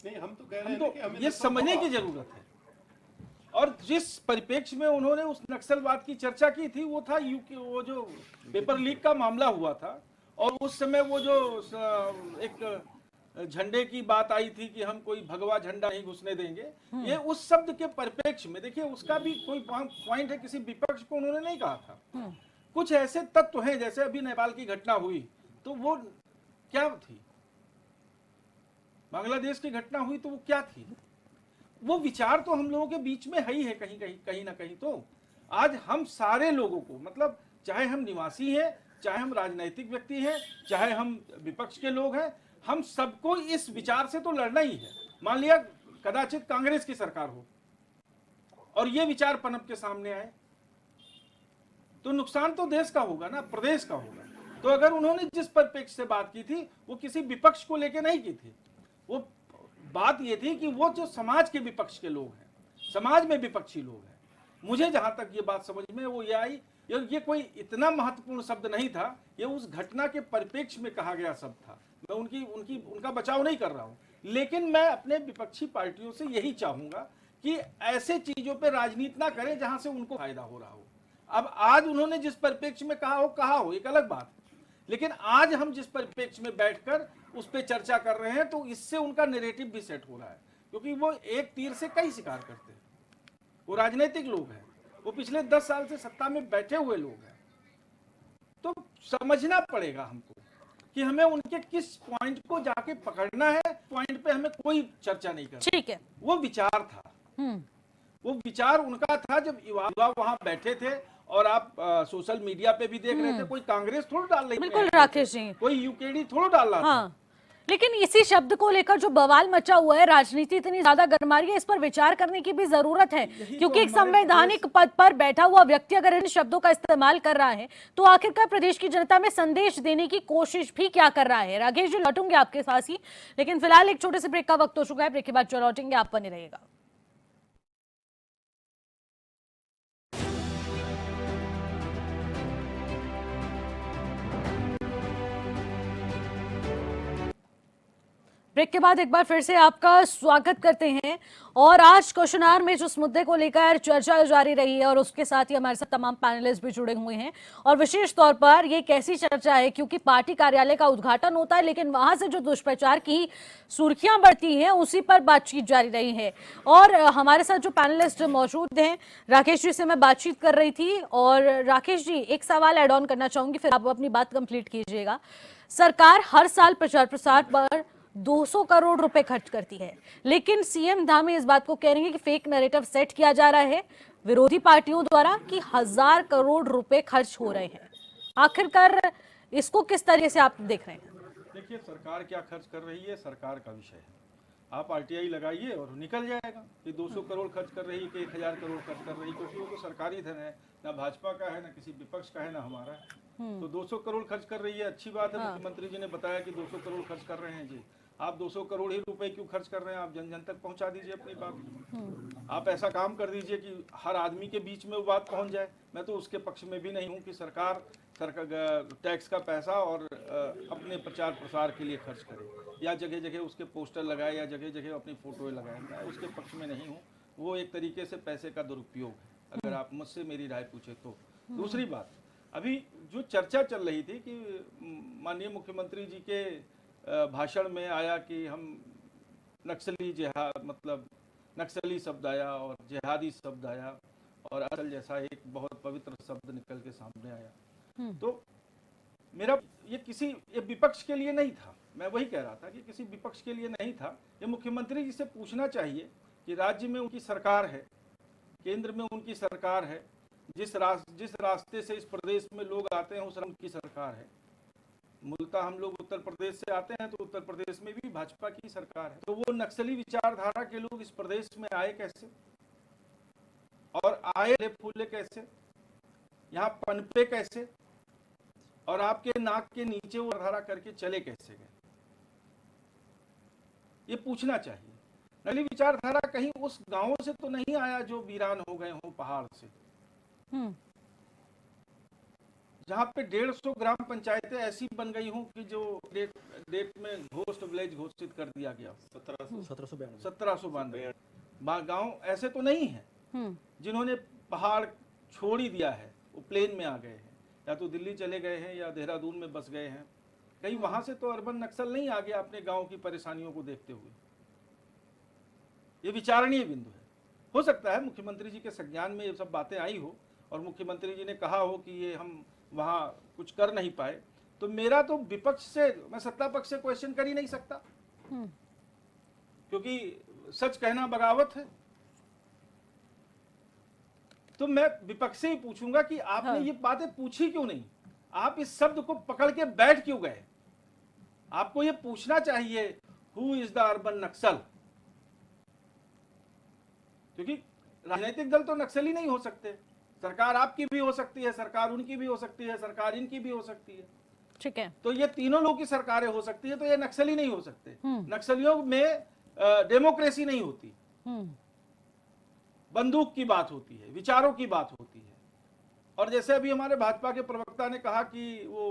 नहीं, हम तो कह रहे हैं कि हमें ये समझने की जरूरत है। और जिस परिप्रेक्ष्य में उन्होंने उस नक्सलवाद की चर्चा की थी वो था वो जो पेपर लीक का मामला हुआ था, और उस समय वो जो एक झंडे की बात आई थी कि हम कोई भगवा झंडा नहीं घुसने देंगे, ये उस शब्द के परिप्रेक्ष्य में देखिए उसका भी कोई पॉइंट है, किसी विपक्ष को उन्होंने नहीं कहा था। कुछ ऐसे तत्व हैं, जैसे अभी नेपाल की घटना हुई तो वो क्या थी, बांग्लादेश की घटना हुई तो वो क्या थी, वो विचार तो हम लोगों के बीच में है ही है कहीं ना कहीं। तो आज हम सारे लोगों को, मतलब चाहे हम निवासी हैं, चाहे हम राजनैतिक व्यक्ति हैं, चाहे हम विपक्ष के लोग हैं, हम सबको इस विचार से तो लड़ना ही है। मान लिया कदाचित कांग्रेस की सरकार हो और ये विचार पनप के सामने आए तो नुकसान तो देश का होगा ना, प्रदेश का होगा। तो अगर उन्होंने जिस परिप्रेक्ष्य से बात की थी वो किसी विपक्ष को लेकर नहीं की थी, वो बात ये थी कि वो जो समाज के विपक्ष के लोग हैं, समाज में विपक्षी लोग हैं। मुझे जहां तक ये बात समझ में वो ये आई, ये कोई इतना महत्वपूर्ण शब्द नहीं था, ये उस घटना के परिप्रेक्ष्य में कहा गया शब्द था। मैं उनका बचाव नहीं कर रहा हूं, लेकिन मैं अपने विपक्षी पार्टियों से यही चाहूंगा कि ऐसे चीजों पर राजनीति ना करें जहां से उनको फायदा हो रहा हो। अब आज उन्होंने जिस परिप्रेक्ष्य में कहा हो एक अलग बात, लेकिन आज हम जिस परिप्रेक्ष्य में बैठकर उस पर चर्चा कर रहे हैं तो इससे उनका नैरेटिव भी सेट हो रहा है, क्योंकि वो एक तीर से कई शिकार करते हैं। वो राजनीतिक लोग हैं, वो पिछले 10 साल से सत्ता में बैठे हुए लोग हैं। तो समझना पड़ेगा हमको कि हमें उनके किस पॉइंट को जाके पकड़ना है, पॉइंट पे हमें कोई चर्चा नहीं करना। ठीक है, वो विचार था, वो विचार उनका था जब युवा वहां बैठे थे। और आप सोशल मीडिया पे भी देख रहे थे, कोई कांग्रेस थोड़ा डाल रही, बिल्कुल राकेश जी, कोई यूकेडी थोड़ा डाल रहा था। हाँ, लेकिन इसी शब्द को लेकर जो बवाल मचा हुआ है, राजनीति इतनी ज्यादा गर्मा रही है, इस पर विचार करने की भी जरूरत है, क्योंकि एक संवैधानिक पद पर बैठा हुआ व्यक्ति अगर इन शब्दों का इस्तेमाल कर रहा है तो आखिरकार प्रदेश की जनता में संदेश देने की कोशिश भी क्या कर रहा है। राकेश जी, लौटूंगे आपके साथ ही, लेकिन फिलहाल एक छोटे से ब्रेक का वक्त हो चुका है। ब्रेक के बाद जो लौटेंगे, आप बने रहिएगा। ब्रेक के बाद एक बार फिर से आपका स्वागत करते हैं। और आज क्वेश्चन आवर में जिस मुद्दे को लेकर चर्चा जारी रही है और उसके साथ ही हमारे साथ तमाम पैनलिस्ट भी जुड़े हुए हैं, और विशेष तौर पर ये कैसी चर्चा है, क्योंकि पार्टी कार्यालय का उद्घाटन होता है लेकिन वहां से जो दुष्प्रचार की सुर्खियां बढ़ती हैं उसी पर बातचीत जारी रही है। और हमारे साथ जो पैनलिस्ट मौजूद हैं, राकेश जी से मैं बातचीत कर रही थी, और राकेश जी एक सवाल ऐड ऑन करना चाहूंगी, फिर आप अपनी बात कंप्लीट कीजिएगा। सरकार हर साल प्रचार प्रसार पर 200 करोड़ रुपए खर्च करती है, लेकिन सीएम धामी इस बात को कह रहे हैं कि फेक नैरेटिव सेट किया जा रहा है विरोधी पार्टियों द्वारा कि 1000 करोड़ रुपए खर्च हो रहे हैं। आखिरकार इसको किस तरह से आप देख रहे हैं? देखिए, सरकार क्या खर्च कर रही है सरकार का विषय है। आप आरटीआई लगाइए और निकल जाएगा कि 200 करोड़ खर्च कर रही है कि 1000 करोड़ खर्च कर रही है, क्योंकि वो तो सरकारी धन है, ना भाजपा का है, ना किसी विपक्ष का है, ना हमारा है। तो 200 करोड़ खर्च कर रही है, अच्छी बात है। मुख्यमंत्री जी ने बताया कि 200 करोड़ खर्च कर रहे हैं। जी, आप 200 करोड़ ही रुपए क्यों खर्च कर रहे हैं? आप जन जन तक पहुंचा दीजिए अपनी बात। आप ऐसा काम कर दीजिए कि हर आदमी के बीच में वो बात पहुंच जाए। मैं तो उसके पक्ष में भी नहीं हूं कि सरकार टैक्स का पैसा और अपने प्रचार प्रसार के लिए खर्च करे, या जगह जगह उसके पोस्टर लगाए, या जगह जगह अपनी फोटो लगाए। मैं उसके पक्ष में नहीं हूँ। वो एक तरीके से पैसे का दुरुपयोग है, अगर आप मुझसे मेरी राय पूछे तो। दूसरी बात, अभी जो चर्चा चल रही थी कि माननीय मुख्यमंत्री जी के भाषण में आया कि हम नक्सली जिहाद, मतलब नक्सली शब्द आया और जिहादी शब्द आया, और असल जैसा एक बहुत पवित्र शब्द निकल के सामने आया। तो मेरा ये विपक्ष के लिए नहीं था। मैं वही कह रहा था कि किसी विपक्ष के लिए नहीं था। ये मुख्यमंत्री जी से पूछना चाहिए कि राज्य में उनकी सरकार है, केंद्र में उनकी सरकार है, जिस रास्ते से इस प्रदेश में लोग आते हैं उस उनकी सरकार है। मूलतः हम लोग उत्तर प्रदेश से आते हैं, तो उत्तर प्रदेश में भी भाजपा की सरकार है। तो वो नक्सली विचारधारा के लोग इस प्रदेश में आए कैसे, और आए फूले कैसे, यहाँ पनपे कैसे, और आपके नाक के नीचे वो धारा करके चले कैसे गए? ये पूछना चाहिए। नक्सली विचारधारा कहीं उस गांव से तो नहीं आया जो वीरान हो गए हों पहाड़ से, जहाँ पे 150 ग्राम पंचायतें ऐसी बन गई हों कि जो डेट में घोस्ट विलेज घोषित कर दिया गया। 1792 गांव ऐसे तो नहीं है जिन्होंने पहाड़ छोड़ ही दिया है, वो प्लेन में आ गए हैं, या तो दिल्ली चले गए हैं या देहरादून में बस गए हैं। कहीं वहां से तो अर्बन नक्सल नहीं आ गया अपने गांव की परेशानियों को देखते हुए। ये विचारणीय बिंदु है। हो सकता है मुख्यमंत्री जी के संज्ञान में ये सब बातें आई हो और मुख्यमंत्री जी ने कहा हो कि ये हम वहां कुछ कर नहीं पाए, तो मेरा तो विपक्ष से, मैं सत्ता पक्ष से क्वेश्चन कर ही नहीं सकता, क्योंकि सच कहना बगावत है। तो मैं विपक्ष से ही पूछूंगा कि आपने ये बातें पूछी क्यों नहीं, आप इस शब्द को पकड़ के बैठ क्यों गए। आपको ये पूछना चाहिए हु इज द अर्बन नक्सल, क्योंकि राजनीतिक दल तो नक्सली नहीं हो सकते। सरकार आपकी भी हो सकती है, सरकार उनकी भी हो सकती है, सरकार इनकी भी हो सकती है, ठीक है। तो ये तीनों लोग की सरकारें हो सकती है, तो ये नक्सली नहीं हो सकते। नक्सलियों में डेमोक्रेसी नहीं होती, बंदूक की बात होती है, विचारों की बात होती है। और जैसे अभी हमारे भाजपा के प्रवक्ता ने कहा कि वो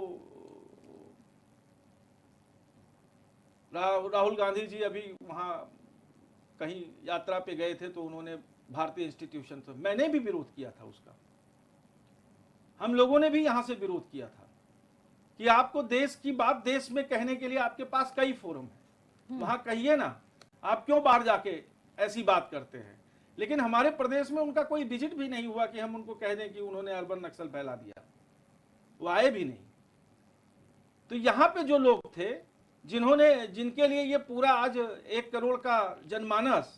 राहुल गांधी जी अभी वहां कहीं यात्रा पे गए थे तो उन्होंने भारतीय इंस्टीट्यूशन से, मैंने भी विरोध किया था उसका, हम लोगों ने भी यहां से विरोध किया था कि आपको देश की बात देश में कहने के लिए आपके पास कई फोरम है, वहां कहिए ना, आप क्यों बाहर जाके ऐसी बात करते हैं। लेकिन हमारे प्रदेश में उनका कोई विजिट भी नहीं हुआ कि हम उनको कह दें कि उन्होंने अर्बन नक्सल फैला दिया, वो आए भी नहीं। तो यहां पे जो लोग थे जिनके लिए ये पूरा आज 1 करोड़ का जनमानस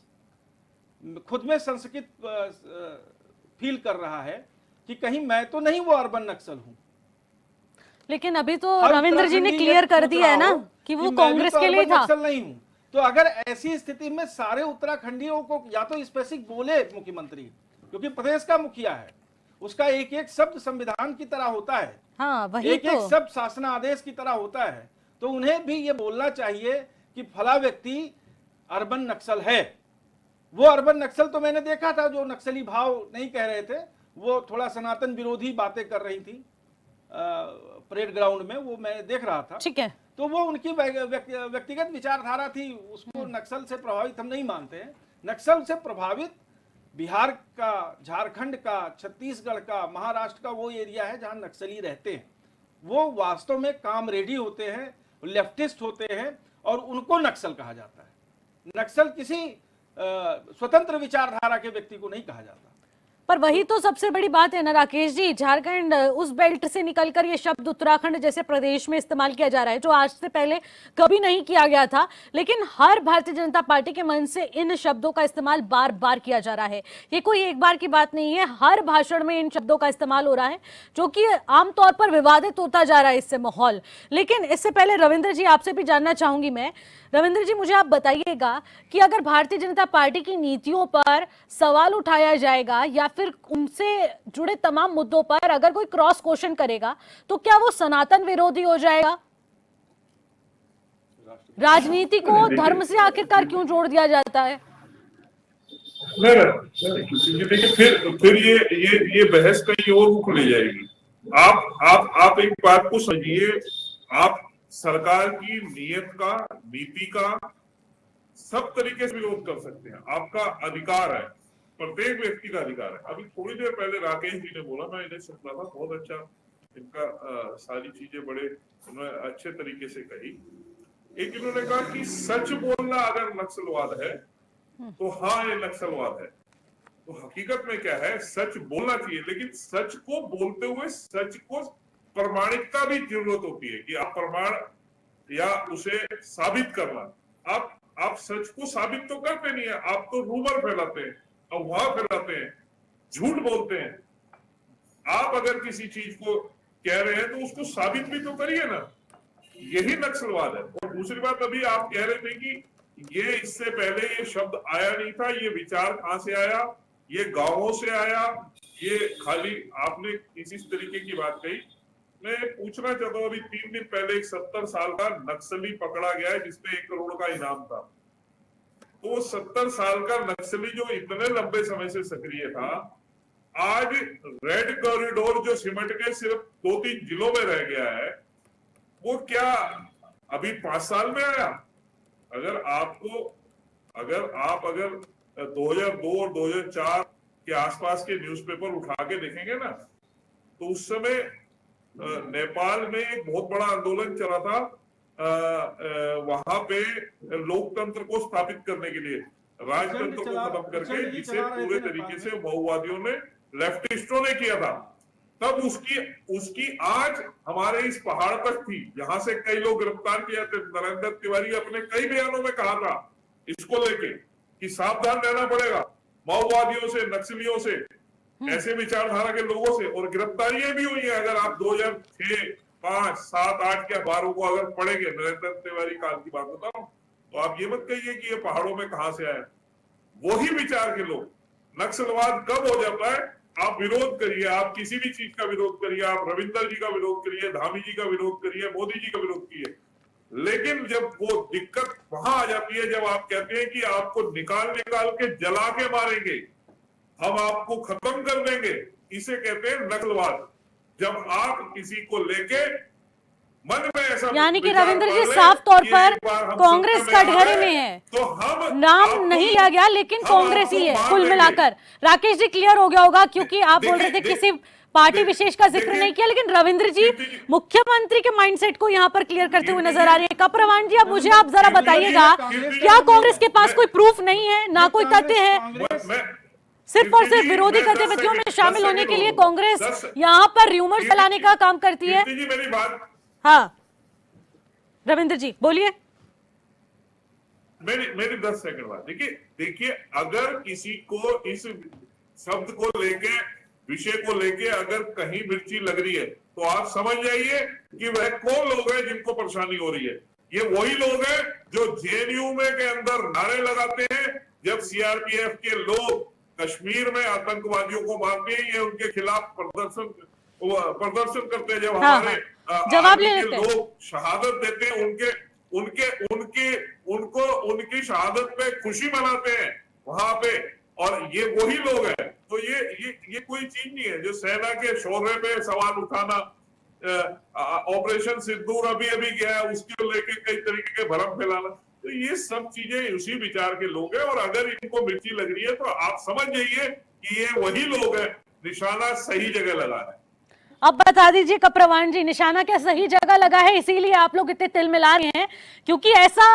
खुद में संस्कृत फील कर रहा है कि कहीं मैं तो नहीं वो अर्बन नक्सल हूं। लेकिन अभी तो रविंद्र जी ने क्लियर कर दिया है ना कि वो कांग्रेस के लिए था। नक्सल नहीं हूं, तो अगर ऐसी स्थिति में सारे उत्तराखंडियों को या तो स्पेसिफिक बोले मुख्यमंत्री, क्योंकि प्रदेश का मुखिया है, उसका एक एक शब्द संविधान की तरह होता है, हाँ, वही एक तो। एक शब्द शासनादेश की तरह होता है, तो उन्हें भी ये बोलना चाहिए कि फला व्यक्ति अर्बन नक्सल है। वो अर्बन नक्सल तो मैंने देखा था जो नक्सली भाव नहीं कह रहे थे, वो थोड़ा सनातन विरोधी बातें कर रही थी परेड ग्राउंड में, वो मैं देख रहा था। ठीक है। तो वो उनकी व्यक्तिगत विचारधारा थी, उसको नक्सल से प्रभावित हम नहीं मानते हैं। नक्सल से प्रभावित बिहार का, झारखंड का, छत्तीसगढ़ का, महाराष्ट्र का वो एरिया है जहां नक्सली रहते हैं। वो वास्तव में कामरेडी होते हैं, लेफ्टिस्ट होते हैं, और उनको नक्सल कहा जाता है। नक्सल किसी स्वतंत्र विचारधारा के व्यक्ति को नहीं कहा जाता। पर वही तो सबसे बड़ी बात है ना राकेश जी, झारखंड उस बेल्ट से निकलकर ये शब्द उत्तराखंड जैसे प्रदेश में इस्तेमाल किया जा रहा है, जो आज से पहले कभी नहीं किया गया था। लेकिन हर भारतीय जनता पार्टी के मन से इन शब्दों का इस्तेमाल बार बार किया जा रहा है। ये कोई एक बार की बात नहीं है, हर भाषण में इन शब्दों का इस्तेमाल हो रहा है, जो कि आमतौर पर विवादित होता जा रहा है इससे माहौल। लेकिन इससे पहले रविंद्र जी, आपसे भी जानना चाहूंगी मैं, रविंद्र जी मुझे आप बताइएगा कि अगर भारतीय जनता पार्टी की नीतियों पर सवाल उठाया जाएगा या फिर उनसे जुड़े तमाम मुद्दों पर अगर कोई क्रॉस क्वेश्चन करेगा, तो क्या वो सनातन विरोधी हो जाएगा? राजनीति को धर्म से आखिरकार क्यों जोड़ दिया जाता है? नहीं, देखिए फिर ये बहस कहीं और रुख ले जाएगी। आप एक बात को समझिए, आप सरकार की नीयत का, नीति का सब तरीके से विरोध कर सकते हैं, आपका अधिकार है, प्रत्येक व्यक्ति का अधिकार है। अभी थोड़ी देर पहले राकेश जी ने बोला, मैं इन्हें सुन रहा था, बहुत अच्छा इनका सारी चीजें बड़े उन्होंने अच्छे तरीके से कही। एक इन्होंने कहा कि सच बोलना अगर नक्सलवाद है तो हाँ ये नक्सलवाद है। तो हकीकत में क्या है, सच बोलना चाहिए, लेकिन सच को बोलते हुए सच को प्रमाणिकता भी जरूरत होती है कि आप प्रमाण या उसे साबित करना। आप सच को साबित तो करते नहीं है, आप तो रूमर फैलाते हैं, अफवाह फैलाते हैं, झूठ बोलते हैं। आप अगर किसी चीज को कह रहे हैं तो उसको साबित भी तो करिए ना, यही नक्सलवाद है। और दूसरी बात, अभी आप कह रहे थे कि ये इससे पहले ये शब्द आया नहीं था, ये विचार कहां से आया, ये गांवों से आया, ये खाली आपने इसी तरीके की बात कही। मैं पूछना चाहता हूँ, अभी 3 दिन पहले एक 70 साल का नक्सली पकड़ा गया है जिसपे 1 करोड़ का इनाम था। तो 70 साल का नक्सली जो इतने लंबे समय से सक्रिय था, आज रेड कॉरिडोर जो सिमट के सिर्फ 2-3 जिलों में रह गया है, वो क्या अभी 5 साल में आया? अगर आप 2002 और 2004 के आसपास के न्यूज़पेपर उठा के देखेंगे ना, तो उस समय नेपाल में एक बहुत बड़ा आंदोलन चला था वहां पे लोकतंत्र को स्थापित करने के लिए राजतंत्र को खत्म करके, जिसे पूरे तरीके से माओवादियों ने, लेफ्टिस्टों ने किया था, तब उसकी आज हमारे इस पहाड़ तक थी। यहां से कई लोग गिरफ्तार किए थे। नरेंद्र तिवारी अपने कई बयानों में कहा था इसको लेके कि सावधान रहना पड़ेगा माओवादियों से, नक्सलियों से, ऐसे विचारधारा के लोगों से। और गिरफ्तारियां भी हुई है। अगर आप 2006, 5, 7, 8 के अखबारों को अगर पढ़ेंगे, नरेंद्र तिवारी काल की बात बता रहा हूं, तो आप ये मत कहिए कि ये पहाड़ों में कहां से आया। वही विचार के लोग। नक्सलवाद कब हो जाता है? आप विरोध करिए, आप किसी भी चीज का विरोध करिए, आप रविंदर जी का विरोध करिए, धामी जी का विरोध करिए, मोदी जी का विरोध करिए, लेकिन जब वो दिक्कत वहां आ जाती है, जब आप कहते हैं कि आपको निकाल के जला के मारेंगे, हम आपको खत्म कर देंगे, इसे कहते हैं नक्सलवाद। जब आप किसी को लेके मन में ऐसा, यानी कि रविंद्र जी साफ तौर पर कांग्रेस कटघरे में है, तो हम नाम नहीं लिया गया, लेकिन कांग्रेस ही है कुल मिलाकर। राकेश जी क्लियर हो गया होगा, क्योंकि आप बोल रहे थे किसी पार्टी विशेष का जिक्र नहीं किया, लेकिन रविंद्र जी मुख्यमंत्री के माइंडसेट को यहाँ पर क्लियर करते हुए नजर आ रहे हैं। कपरवान जी, अब मुझे आप जरा बताइएगा, क्या कांग्रेस के पास कोई प्रूफ नहीं है, ना कोई तथ्य है, सिर्फ और सिर्फ विरोधी गतिविधियों में शामिल होने के लिए कांग्रेस यहाँ पर र्यूमर फैलाने का काम करती है? मेरी बात, हाँ रविंद्र जी बोलिए। मेरी 10 सेकंड बात। देखिए अगर किसी को इस शब्द को लेके, विषय को लेके अगर कहीं मिर्ची लग रही है, तो आप समझ जाइए कि वह कौन लोग हैं जिनको परेशानी हो रही है। ये वही लोग हैं जो जेएनयू में के अंदर नारे लगाते हैं जब सीआरपीएफ के लोग कश्मीर में आतंकवादियों को मारते हैं, ये उनके खिलाफ प्रदर्शन करते हैं। जब हमारे जवाब ले लेते हैं, लोग शहादत देते हैं, उनकी शहादत पे खुशी मनाते हैं वहां पे, और ये वही लोग हैं। तो ये कोई चीज नहीं है जो सेना के शौर्य पे सवाल उठाना। ऑपरेशन सिंदूर अभी गया है, उसके लेके कई तरीके के भ्रम फैलाना, तो ये सब चीजें उसी विचार के लोग हैं। और अगर इनको मिर्ची लग रही है तो आप समझ जाइए कि ये वही लोग हैं, निशाना सही जगह लगा है। अब बता दीजिए कपरवान जी, निशाना क्या सही जगह लगा है, इसीलिए आप लोग इतने तिल मिला रहे हैं? क्योंकि ऐसा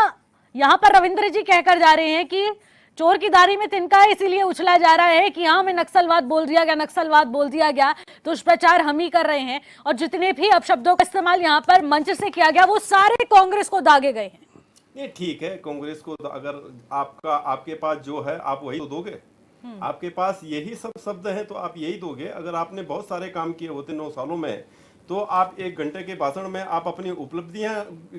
यहाँ पर रविंद्र जी कहकर जा रहे हैं कि चोर की दाढ़ी में तिनका है, इसीलिए उछला जा रहा है कि हाँ, हमें नक्सलवाद बोल दिया गया, नक्सलवाद बोल दिया गया, दुष्प्रचार हम ही कर रहे हैं। और जितने भी अपशब्दों का इस्तेमाल यहाँ पर मंच से किया गया, वो सारे कांग्रेस को दागे गए हैं। ये ठीक है, कांग्रेस को अगर आपके पास जो है आप वही तो दोगे। आपके पास यही सब शब्द हैं तो आप यही दोगे। अगर आपने बहुत सारे काम किए होते 9 सालों में, तो आप 1 घंटे के भाषण में आप अपनी उपलब्धियां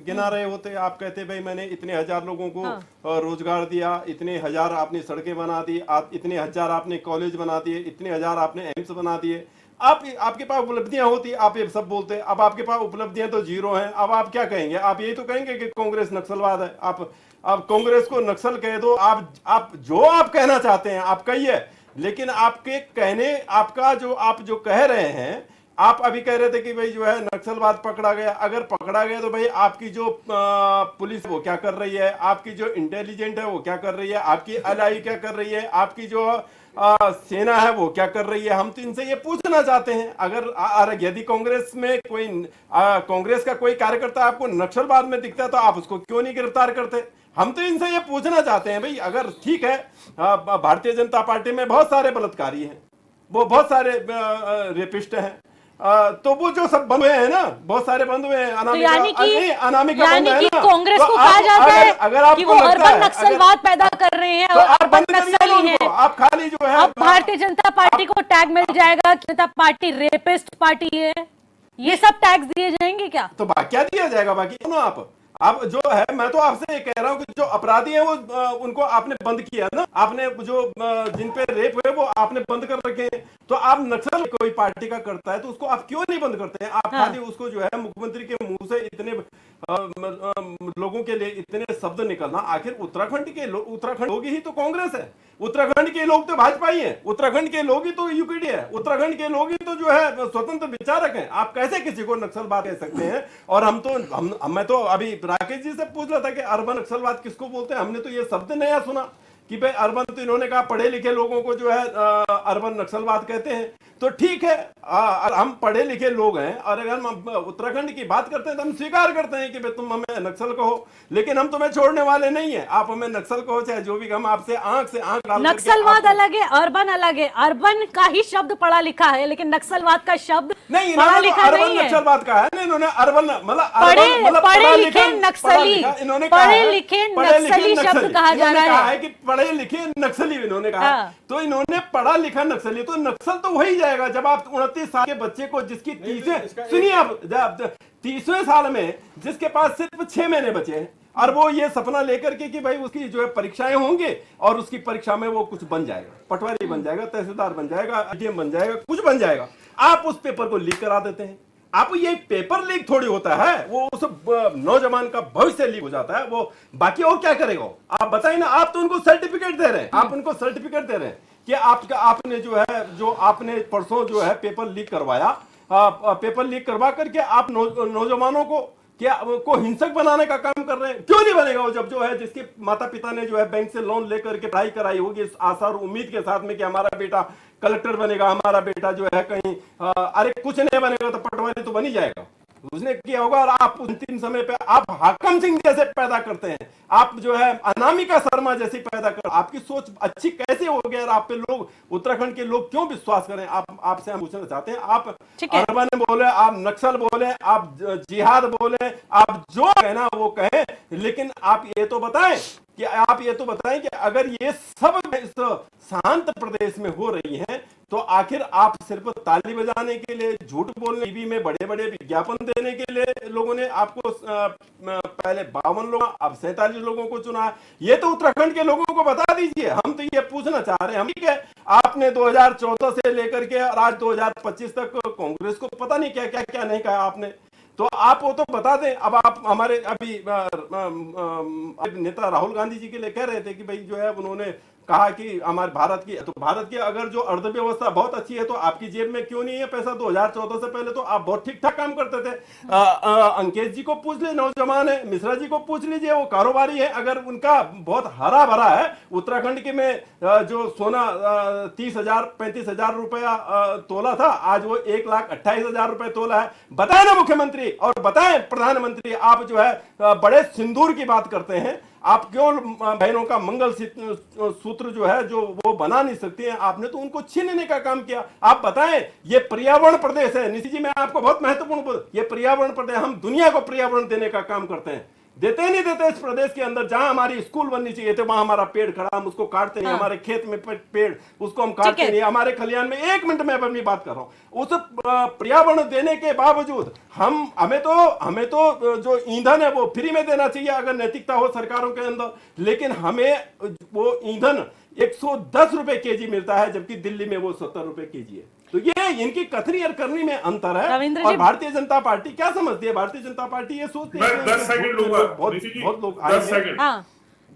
गिना रहे होते। आप कहते भाई मैंने इतने हजार लोगों को रोजगार दिया, इतने हजार आपने सड़कें बना दी, आप इतने हजार आपने कॉलेज बना दिए, इतने हजार आपने एम्स बना दिए। आपके पास उपलब्धियां होती, आप ये सब बोलते। अब आपके पास उपलब्धियां तो जीरो हैं। अब आप क्या कहेंगे? आप यही तो कहेंगे कि कांग्रेस नक्सलवाद है। आप कांग्रेस को नक्सल कह दो, आप जो आप कहना चाहते हैं आप कहिए, लेकिन आपके कहने, आपका जो आप जो कह रहे हैं, आप अभी कह रहे थे कि भाई जो है नक्सलवाद पकड़ा गया। अगर पकड़ा गया तो भाई आपकी जो पुलिस वो क्या कर रही है, आपकी जो इंटेलिजेंट है वो क्या कर रही है, आपकी एलआई क्या कर रही है, आपकी जो सेना है वो क्या कर रही है? हम तो इनसे ये पूछना चाहते हैं। अगर यदि कांग्रेस में कोई कांग्रेस का कोई कार्यकर्ता आपको नक्सलवाद में दिखता है तो आप उसको क्यों नहीं गिरफ्तार करते? हम तो इनसे ये पूछना चाहते हैं भाई, अगर ठीक है भारतीय जनता पार्टी में बहुत सारे बलात्कारी हैं, वो बहुत सारे रेपिस्ट हैं, तो वो जो सब बंद हुए हैं ना, बहुत सारे बंद हुए हैं, अनामिका बंद है ना, कांग्रेस को कहा जाता है कि वो अर्बन नक्सलवाद पैदा कर रहे हैं और अर्बन नक्सली हैं। आप खाली जो है, अब भारतीय जनता पार्टी को टैग मिल जाएगा कि जनता पार्टी रेपिस्ट पार्टी है, ये सब टैग्स दिए जाएंगे क्या? तो क्या दिया जाएगा बाकी? आप जो है, मैं तो आपसे ये कह रहा हूं कि जो अपराधी हैं वो उनको आपने बंद किया ना, आपने जो जिन पे रेप हुए वो आपने बंद कर रखे हैं। तो आप नक्सल कोई पार्टी का करता है तो उसको आप क्यों नहीं बंद करते हैं? आप खाली उसको जो है मुख्यमंत्री के मुंह से इतने लोगों के लिए इतने शब्द निकलना, आखिर उत्तराखंड लोग ही तो कांग्रेस है, उत्तराखंड के लोग तो भाजपा ही है, उत्तराखंड के लोग ही तो यूपीडी है, उत्तराखंड के लोग ही तो जो है स्वतंत्र विचारक हैं। आप कैसे किसी को नक्सलवाद कह सकते हैं? और मैं तो अभी राकेश जी से पूछ रहा था कि अर्बन नक्सलवाद किसको बोलते हैं। हमने तो ये शब्द नया सुना कि भाई अर्बन, तो इन्होंने कहा पढ़े लिखे लोगों को जो है अर्बन नक्सलवाद कहते हैं। तो ठीक है, हम पढ़े लिखे लोग हैं और अगर हम उत्तराखंड की बात करते हैं तो हम स्वीकार करते हैं कि भाई तुम हमें नक्सल कहो, लेकिन हम तुम्हें छोड़ने वाले नहीं है। आप हमें नक्सल कहो चाहे जो भी, हम आपसे आंख से आंख डाल करके नक्सलवाद अलग है, अर्बन अलग है। अर्बन का ही शब्द पढ़ा लिखा है, लेकिन नक्सलवाद का शब्द नहीं, पढ़ा इन्होंने लिखा अर्बन नहीं है। नक्सलवाद कहा है ना, इन्होंने अर्बन मतलब पढ़े लिखे नक्सली, इन्होंने पढ़े लिखे नक्सली शब्द कहा जा रहा है कि पढ़े लिखे नक्सली इन्होंने कहा। हाँ। तो इन्होंने पढ़ा लिखा नक्सली, तो नक्सल तो वही जाएगा जब आप 29 साल के बच्चे को जिसकी सुनिए आप 30वें साल में जिसके पास सिर्फ 6 महीने बचे हैं और वो ये सपना लेकर के कि भाई उसकी जो है परीक्षाएं होंगे और उसकी परीक्षा में वो कुछ बन जाएगा, पटवारी बन जाएगा, तहसीलदार बन जाएगा, डीएम बन जाएगा, कुछ बन जाएगा, आप उस पेपर को लीक करा देते हैं। आप ये पेपर लीक थोड़ी होता है, वो उस नौजवान का भविष्य लीक हो जाता है। वो बाकी और क्या करेगा आप बताइए ना। आप तो उनको सर्टिफिकेट दे रहे हैं, आप उनको सर्टिफिकेट दे रहे हैं कि आपने जो आपने परसों जो है पेपर लीक करवाया, पेपर लीक करवा करके आप नौजवानों को हिंसक बनाने का काम कर रहे हैं। क्यों नहीं बनेगा वो, जब जो है जिसके माता पिता ने जो है बैंक से लोन लेकर के पढ़ाई कराई होगी इस आशा और उम्मीद के साथ में कि हमारा बेटा कलेक्टर बनेगा, हमारा बेटा जो है कहीं अरे कुछ नहीं बनेगा तो पटवारी तो बन ही जाएगा, उसने किया होगा। और आप अंतिम समय पे आप हाकम सिंह जैसे पैदा करते हैं, आप जो है अनामिका शर्मा जैसी पैदा कर, आपकी सोच अच्छी कैसे हो गई और आप पे लोग, उत्तराखंड के लोग क्यों विश्वास करें? आपसे हम पूछना चाहते हैं। आप अर्बन बोले, आप नक्सल बोले, आप जिहाद बोले, आप जो कहना वो कहें, लेकिन आप ये तो बताएं कि अगर ये सब इस शांत प्रदेश में हो रही है तो आखिर आप सिर्फ ताली बजाने के लिए, झूठ बोलने, टीवी में बड़े बड़े विज्ञापन देने के लिए लोगों ने आपको पहले 52 लोग, अब 47 लोगों को चुना। ये तो उत्तराखंड के लोगों को बता दीजिए। हम तो ये पूछना चाह रहे हैं, हम ठीक है, आपने 2014 से लेकर के और आज 2025 तक कांग्रेस को पता नहीं क्या क्या क्या नहीं कहा आपने, तो आप वो तो बता दें। अब आप हमारे अभी नेता राहुल गांधी जी के लिए कह रहे थे कि भाई जो है उन्होंने कहा कि हमारे भारत की अगर जो अर्थव्यवस्था बहुत अच्छी है तो आपकी जेब में क्यों नहीं है पैसा? 2014 से पहले तो आप बहुत ठीक ठाक काम करते थे। अंकेश जी को पूछ लीजिए, नौजवान है, मिश्रा जी को पूछ लीजिए, वो कारोबारी है, अगर उनका बहुत हरा भरा है। उत्तराखंड के में जो सोना 30,000 35,000 रुपया तोला था, आज वो 1,28,000 रुपए तोला है। बताए ना मुख्यमंत्री और बताएं प्रधानमंत्री, आप जो है बड़े सिंदूर की बात करते हैं, आप क्यों बहनों का मंगल सूत्र जो है जो वो बना नहीं सकती हैं? आपने तो उनको छीनने का काम किया। आप बताएं, ये पर्यावरण प्रदेश है निशी जी, मैं आपको बहुत महत्वपूर्ण, ये पर्यावरण प्रदेश, हम दुनिया को पर्यावरण देने का काम करते हैं, देते नहीं देते इस प्रदेश के अंदर जहां हमारी स्कूल बननी चाहिए थे वहां हमारा पेड़ खड़ा, हम उसको काटते नहीं। हमारे खेत में पेड़ उसको हम काटते नहीं, हमारे खलियान में, 1 मिनट में अपनी बात कर रहा हूं, उस पर्यावरण देने के बावजूद हमें तो जो ईंधन है वो फ्री में देना चाहिए अगर नैतिकता हो सरकारों के अंदर, लेकिन हमें वो ईंधन 110 रुपए केजी मिलता है जबकि दिल्ली में वो 70 रुपए केजी है। तो ये इनकी कथनी और करनी में अंतर है। और भारतीय जनता पार्टी क्या समझती है? भारतीय जनता पार्टी ये सोचती है 10 सेकंड लूंगा, बहुत लोग 10 सेकंड। हाँ,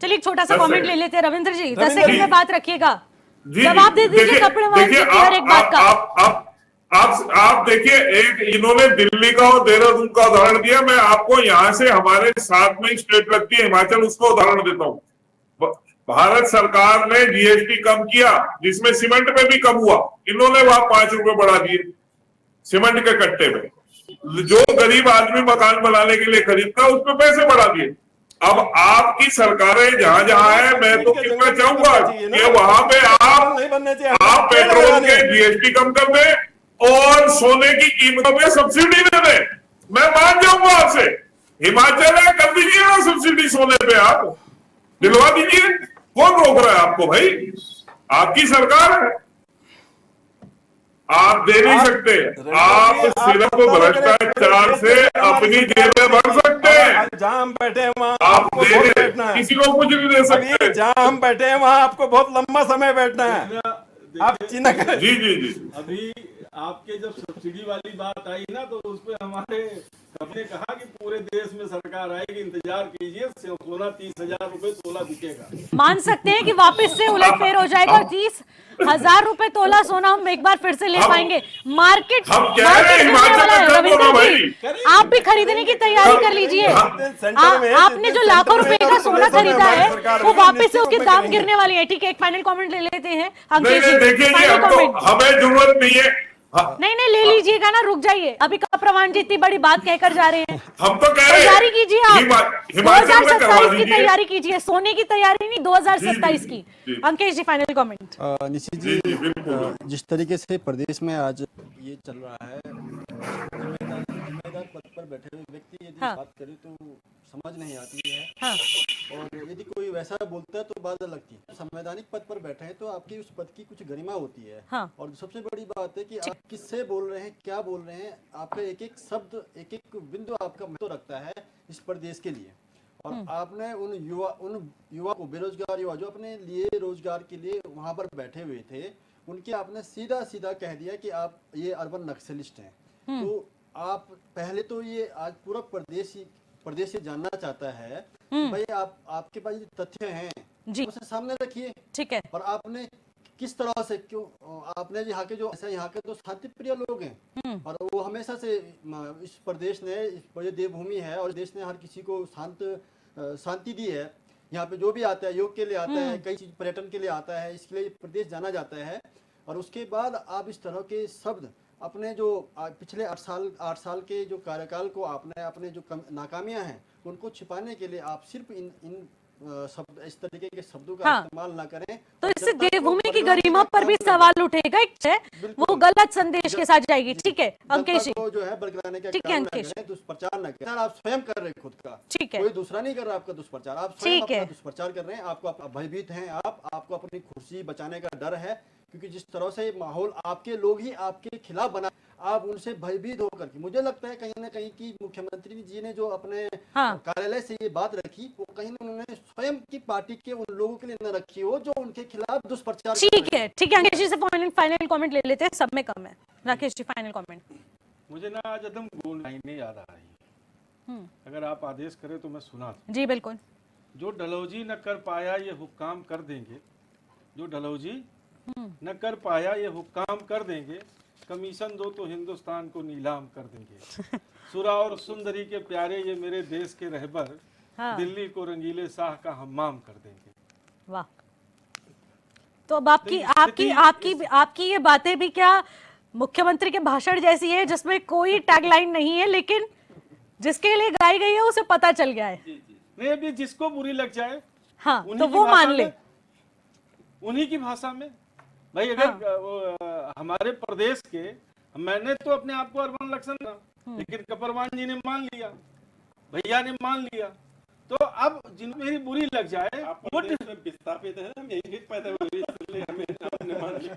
चलिए एक छोटा सा कमेंट ले लेते हैं रविंद्र जी, 10 रविंद्र सेकंड जी। में बात रखिएगा, जी, जवाब दे दीजिए कपड़ेवाल जी की हर एक बात का। आप देखिए, एक इन्होंने दिल्ली का और देहरादून का उदाहरण दिया, मैं आपको यहाँ से हमारे साथ में स्टेट लगती है हिमाचल, उसका उदाहरण देता हूँ। भारत सरकार ने जीएसटी कम किया जिसमें सीमेंट पे भी कम हुआ, इन्होंने वहां 5 रुपए बढ़ा दिए सीमेंट के कट्टे में। जो गरीब आदमी मकान बनाने के लिए खरीदता उस पे पैसे बढ़ा दिए। अब आपकी सरकारें जहां जहां है, मैं तो कहना चाहूंगा कि वहां पे आप पेट्रोल के जीएसटी कम कर दें और सोने की कीमतों पे सब्सिडी दे दें, मैं मान जाऊंगा आपसे। हिमाचल है, कर दीजिए ना सब्सिडी सोने पे, आप दिलवा दीजिए, कौन रोक रहा है आपको? भाई आपकी सरकार है, आप दे नहीं सकते। आप सिर्फ भ्रष्टाचार से अपनी जेबें भर सकते हैं। जहां हम बैठे हैं वहां आप आपको दे बहुत दे, बैठना है। किसी को कुछ नहीं दे सकते। जहां हम बैठे हैं वहां आपको बहुत लंबा समय बैठना है। आप चिंता करें। जी जी जी। अभी आपके जब सब्सिडी वाली बात आई ना तो उस पे हमारे कभी ने कहा कि पूरे देश में सरकार आएगी, इंतजार कीजिए, सोना 30,000 रुपए तोला बिकेगा। मान सकते हैं कि वापस से उलटफेर हो जाएगा और 30,000 रुपए तोला सोना हम एक बार फिर से ले पाएंगे। मार्केट हम कह रहे हैं हिमाचल में कब होगा भाई? आप भी खरीदने की तैयारी कर लीजिए। आपने जो लाखों रुपए का सोना खरीदा है वो वापस से उसके दाम गिरने वाले हैं। ठीक है, एक फाइनल कमेंट ले लेते हैं अंकित जी। देखिए जी, फाइनल कमेंट। हमें जरूरत नहीं है। नहीं ले लीजिएगा ना, रुक जाइए। अभी का प्रमाण जी इतनी बड़ी बात कहकर जा रहे हैं। हम तो कह रहे हैं तैयारी कीजिए आप, हिमाचल में करवा 2027 की दीजिए। तैयारी कीजिए, सोने की तैयारी नहीं 2027 की। जी। अंकेश जी फाइनल कमेंट। निशित जी, जी, जी, बिल्कुल। जिस तरीके से प्रदेश में आज ये चल रहा है, जिम्मेदार पद पर बैठे हुए व्यक्ति यदि हाँ। बात करें तो समझ नहीं आती है, हाँ और यदि कोई वैसा बोलता है तो बात लगती है। संवैधानिक पद पर बैठे हैं तो आपकी उस पद की कुछ गरिमा होती है। हाँ। और सबसे बड़ी बात है कि आप किससे बोल रहे हैं, क्या बोल रहे हैं, आपका एक एक शब्द, एक एक बिंदु आपका महत्व रखता है इस प्रदेश के लिए। और आपने उन युवा को, बेरोजगार युवा जो अपने लिए रोजगार के लिए वहां पर बैठे हुए थे, उनके आपने सीधा सीधा कह दिया कि आप ये अर्बन नक्सलिस्ट हैं। तो आप पहले तो ये आज पूरा प्रदेश ये जानना चाहता है कि भाई आपके पास जो तथ्य हैं जी। उसे सामने रखिए। ठीक है। और आपने किस तरह से, क्यों आपने यहाँ के जो ऐसा, यहाँ के तो शांति प्रिय लोग हैं और वो हमेशा से इस प्रदेश ने, ये देवभूमि है और देश ने हर किसी को शांति दी है। यहाँ पे जो भी आता है योग के लिए आता है, कई चीज पर्यटन के लिए आता है, इसके लिए प्रदेश जाना जाता है। और उसके बाद आप इस तरह के शब्द अपने जो पिछले 8 साल के जो कार्यकाल को आपने, अपने जो नाकामियां हैं उनको छिपाने के लिए आप सिर्फ इन शब्द, इस तरीके के शब्दों का इस्तेमाल ना करें। तो इससे देवभूमि की गरिमा पर भी सवाल उठेगा, वो गलत संदेश के साथ जाएगी। ठीक है अंकेश जी, जो है बरकराने का ठीक है काम ना अंकेश, करें, दुष्प्रचार ना करें। आप स्वयं कर रहे हैं खुद का, ठीक है, कोई दूसरा नहीं कर रहा आपका दुष्प्रचार, आप स्वयं ठीक है। अपना दुष्प्रचार कर रहे हैं। आपको भयभीत हैं, आपको अपनी कुर्सी बचाने का डर है, क्योंकि जिस तरह से माहौल आपके लोग ही आपके खिलाफ बना, आप उनसे भयभीत होकर के, मुझे लगता है कहीं ना कहीं कि मुख्यमंत्री जी ने जो अपने कार्यालय से ये बात रखी, वो कहीं ना उन्होंने स्वयं की पार्टी के उन लोगों के लिए न रखी हो जो उनके खिलाफ दुष्प्रचार। ठीक है अंकेश जी से फाइनल कमेंट ले लेते हैं, सब में कम है। Rakesh ji final comment. मुझे ना आज एकदम गोल लाइनें याद आ रही है, अगर आप आदेश करें तो मैं सुना दूं। जी बिल्कुल। जो डलहौजी न कर पाया ये हुक्काम कर देंगे, जो डलहौजी न कर पाया ये हुक्काम कर देंगे, कमीशन दो तो हिंदुस्तान को नीलाम कर देंगे। सुरा और सुंदरी के प्यारे ये मेरे देश के रहबर, दिल्ली को रंगीले शाह का हम्माम कर देंगे। वाह। तो अब आपकी ये बातें भी क्या मुख्यमंत्री के भाषण जैसी है, जिसमें कोई टैगलाइन नहीं है, लेकिन जिसके लिए गाई गई है उसे पता चल गया है। नहीं, अभी जिसको बुरी लग जाए तो वो मान ले, उन्हीं की भाषा में। भाई अगर हमारे प्रदेश के, मैंने तो अपने आप को अर्बन नक्सल, लेकिन कपरवान जी ने मान लिया, भैया ने मान लिया, तो अब जिनको मेरी बुरी लग जाए वो विस्थापित है, हम यहीं पैदा हुए, इसलिए हमने मान लिया।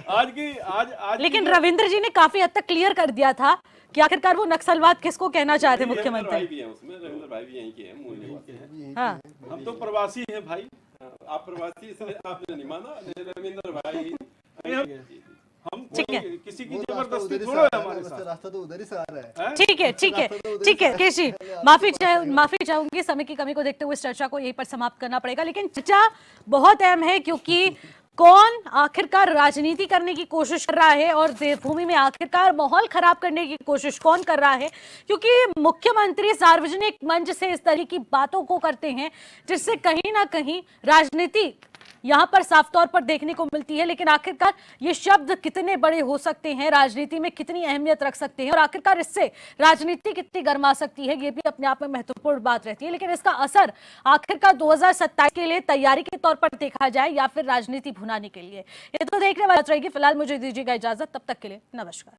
आज लेकिन रविंद्र जी ने काफी हद तक क्लियर कर दिया था कि आखिरकार वो नक्सलवाद किसको कहना चाहते मुख्यमंत्री। रविंद्र भाई भी यहीं के हैं, मूल निवासी हैं। हम तो प्रवासी हैं भाई, आप प्रवासी, इसलिए आपने नहीं माना, रविंद्र भाई। हम किसी की जबरदस्ती थोड़ा है हमारे साथ, रास्ता तो उधर ही से आ रहा है। ठीक है केशी, माफी चाहूंगी, समय की कमी को देखते हुए इस चर्चा को यहीं पर समाप्त करना पड़ेगा। लेकिन चर्चा बहुत अहम है, क्योंकि कौन आखिरकार राजनीति करने की कोशिश कर रहा है और देवभूमि में आखिरकार माहौल खराब करने की कोशिश कौन कर रहा है, क्योंकि मुख्यमंत्री सार्वजनिक मंच से इस तरह की बातों को करते हैं जिससे कहीं ना कहीं राजनीति यहां पर साफ तौर पर देखने को मिलती है। लेकिन आखिरकार ये शब्द कितने बड़े हो सकते हैं, राजनीति में कितनी अहमियत रख सकते हैं, और आखिरकार इससे राजनीति कितनी गर्मा सकती है, ये भी अपने आप में महत्वपूर्ण बात रहती है। लेकिन इसका असर आखिरकार 2027 के लिए तैयारी के तौर पर देखा जाए या फिर राजनीति भुनाने के लिए, ये तो देखने वाली बात रहेगी। फिलहाल मुझे दीजिएगा इजाजत, तब तक के लिए नमस्कार।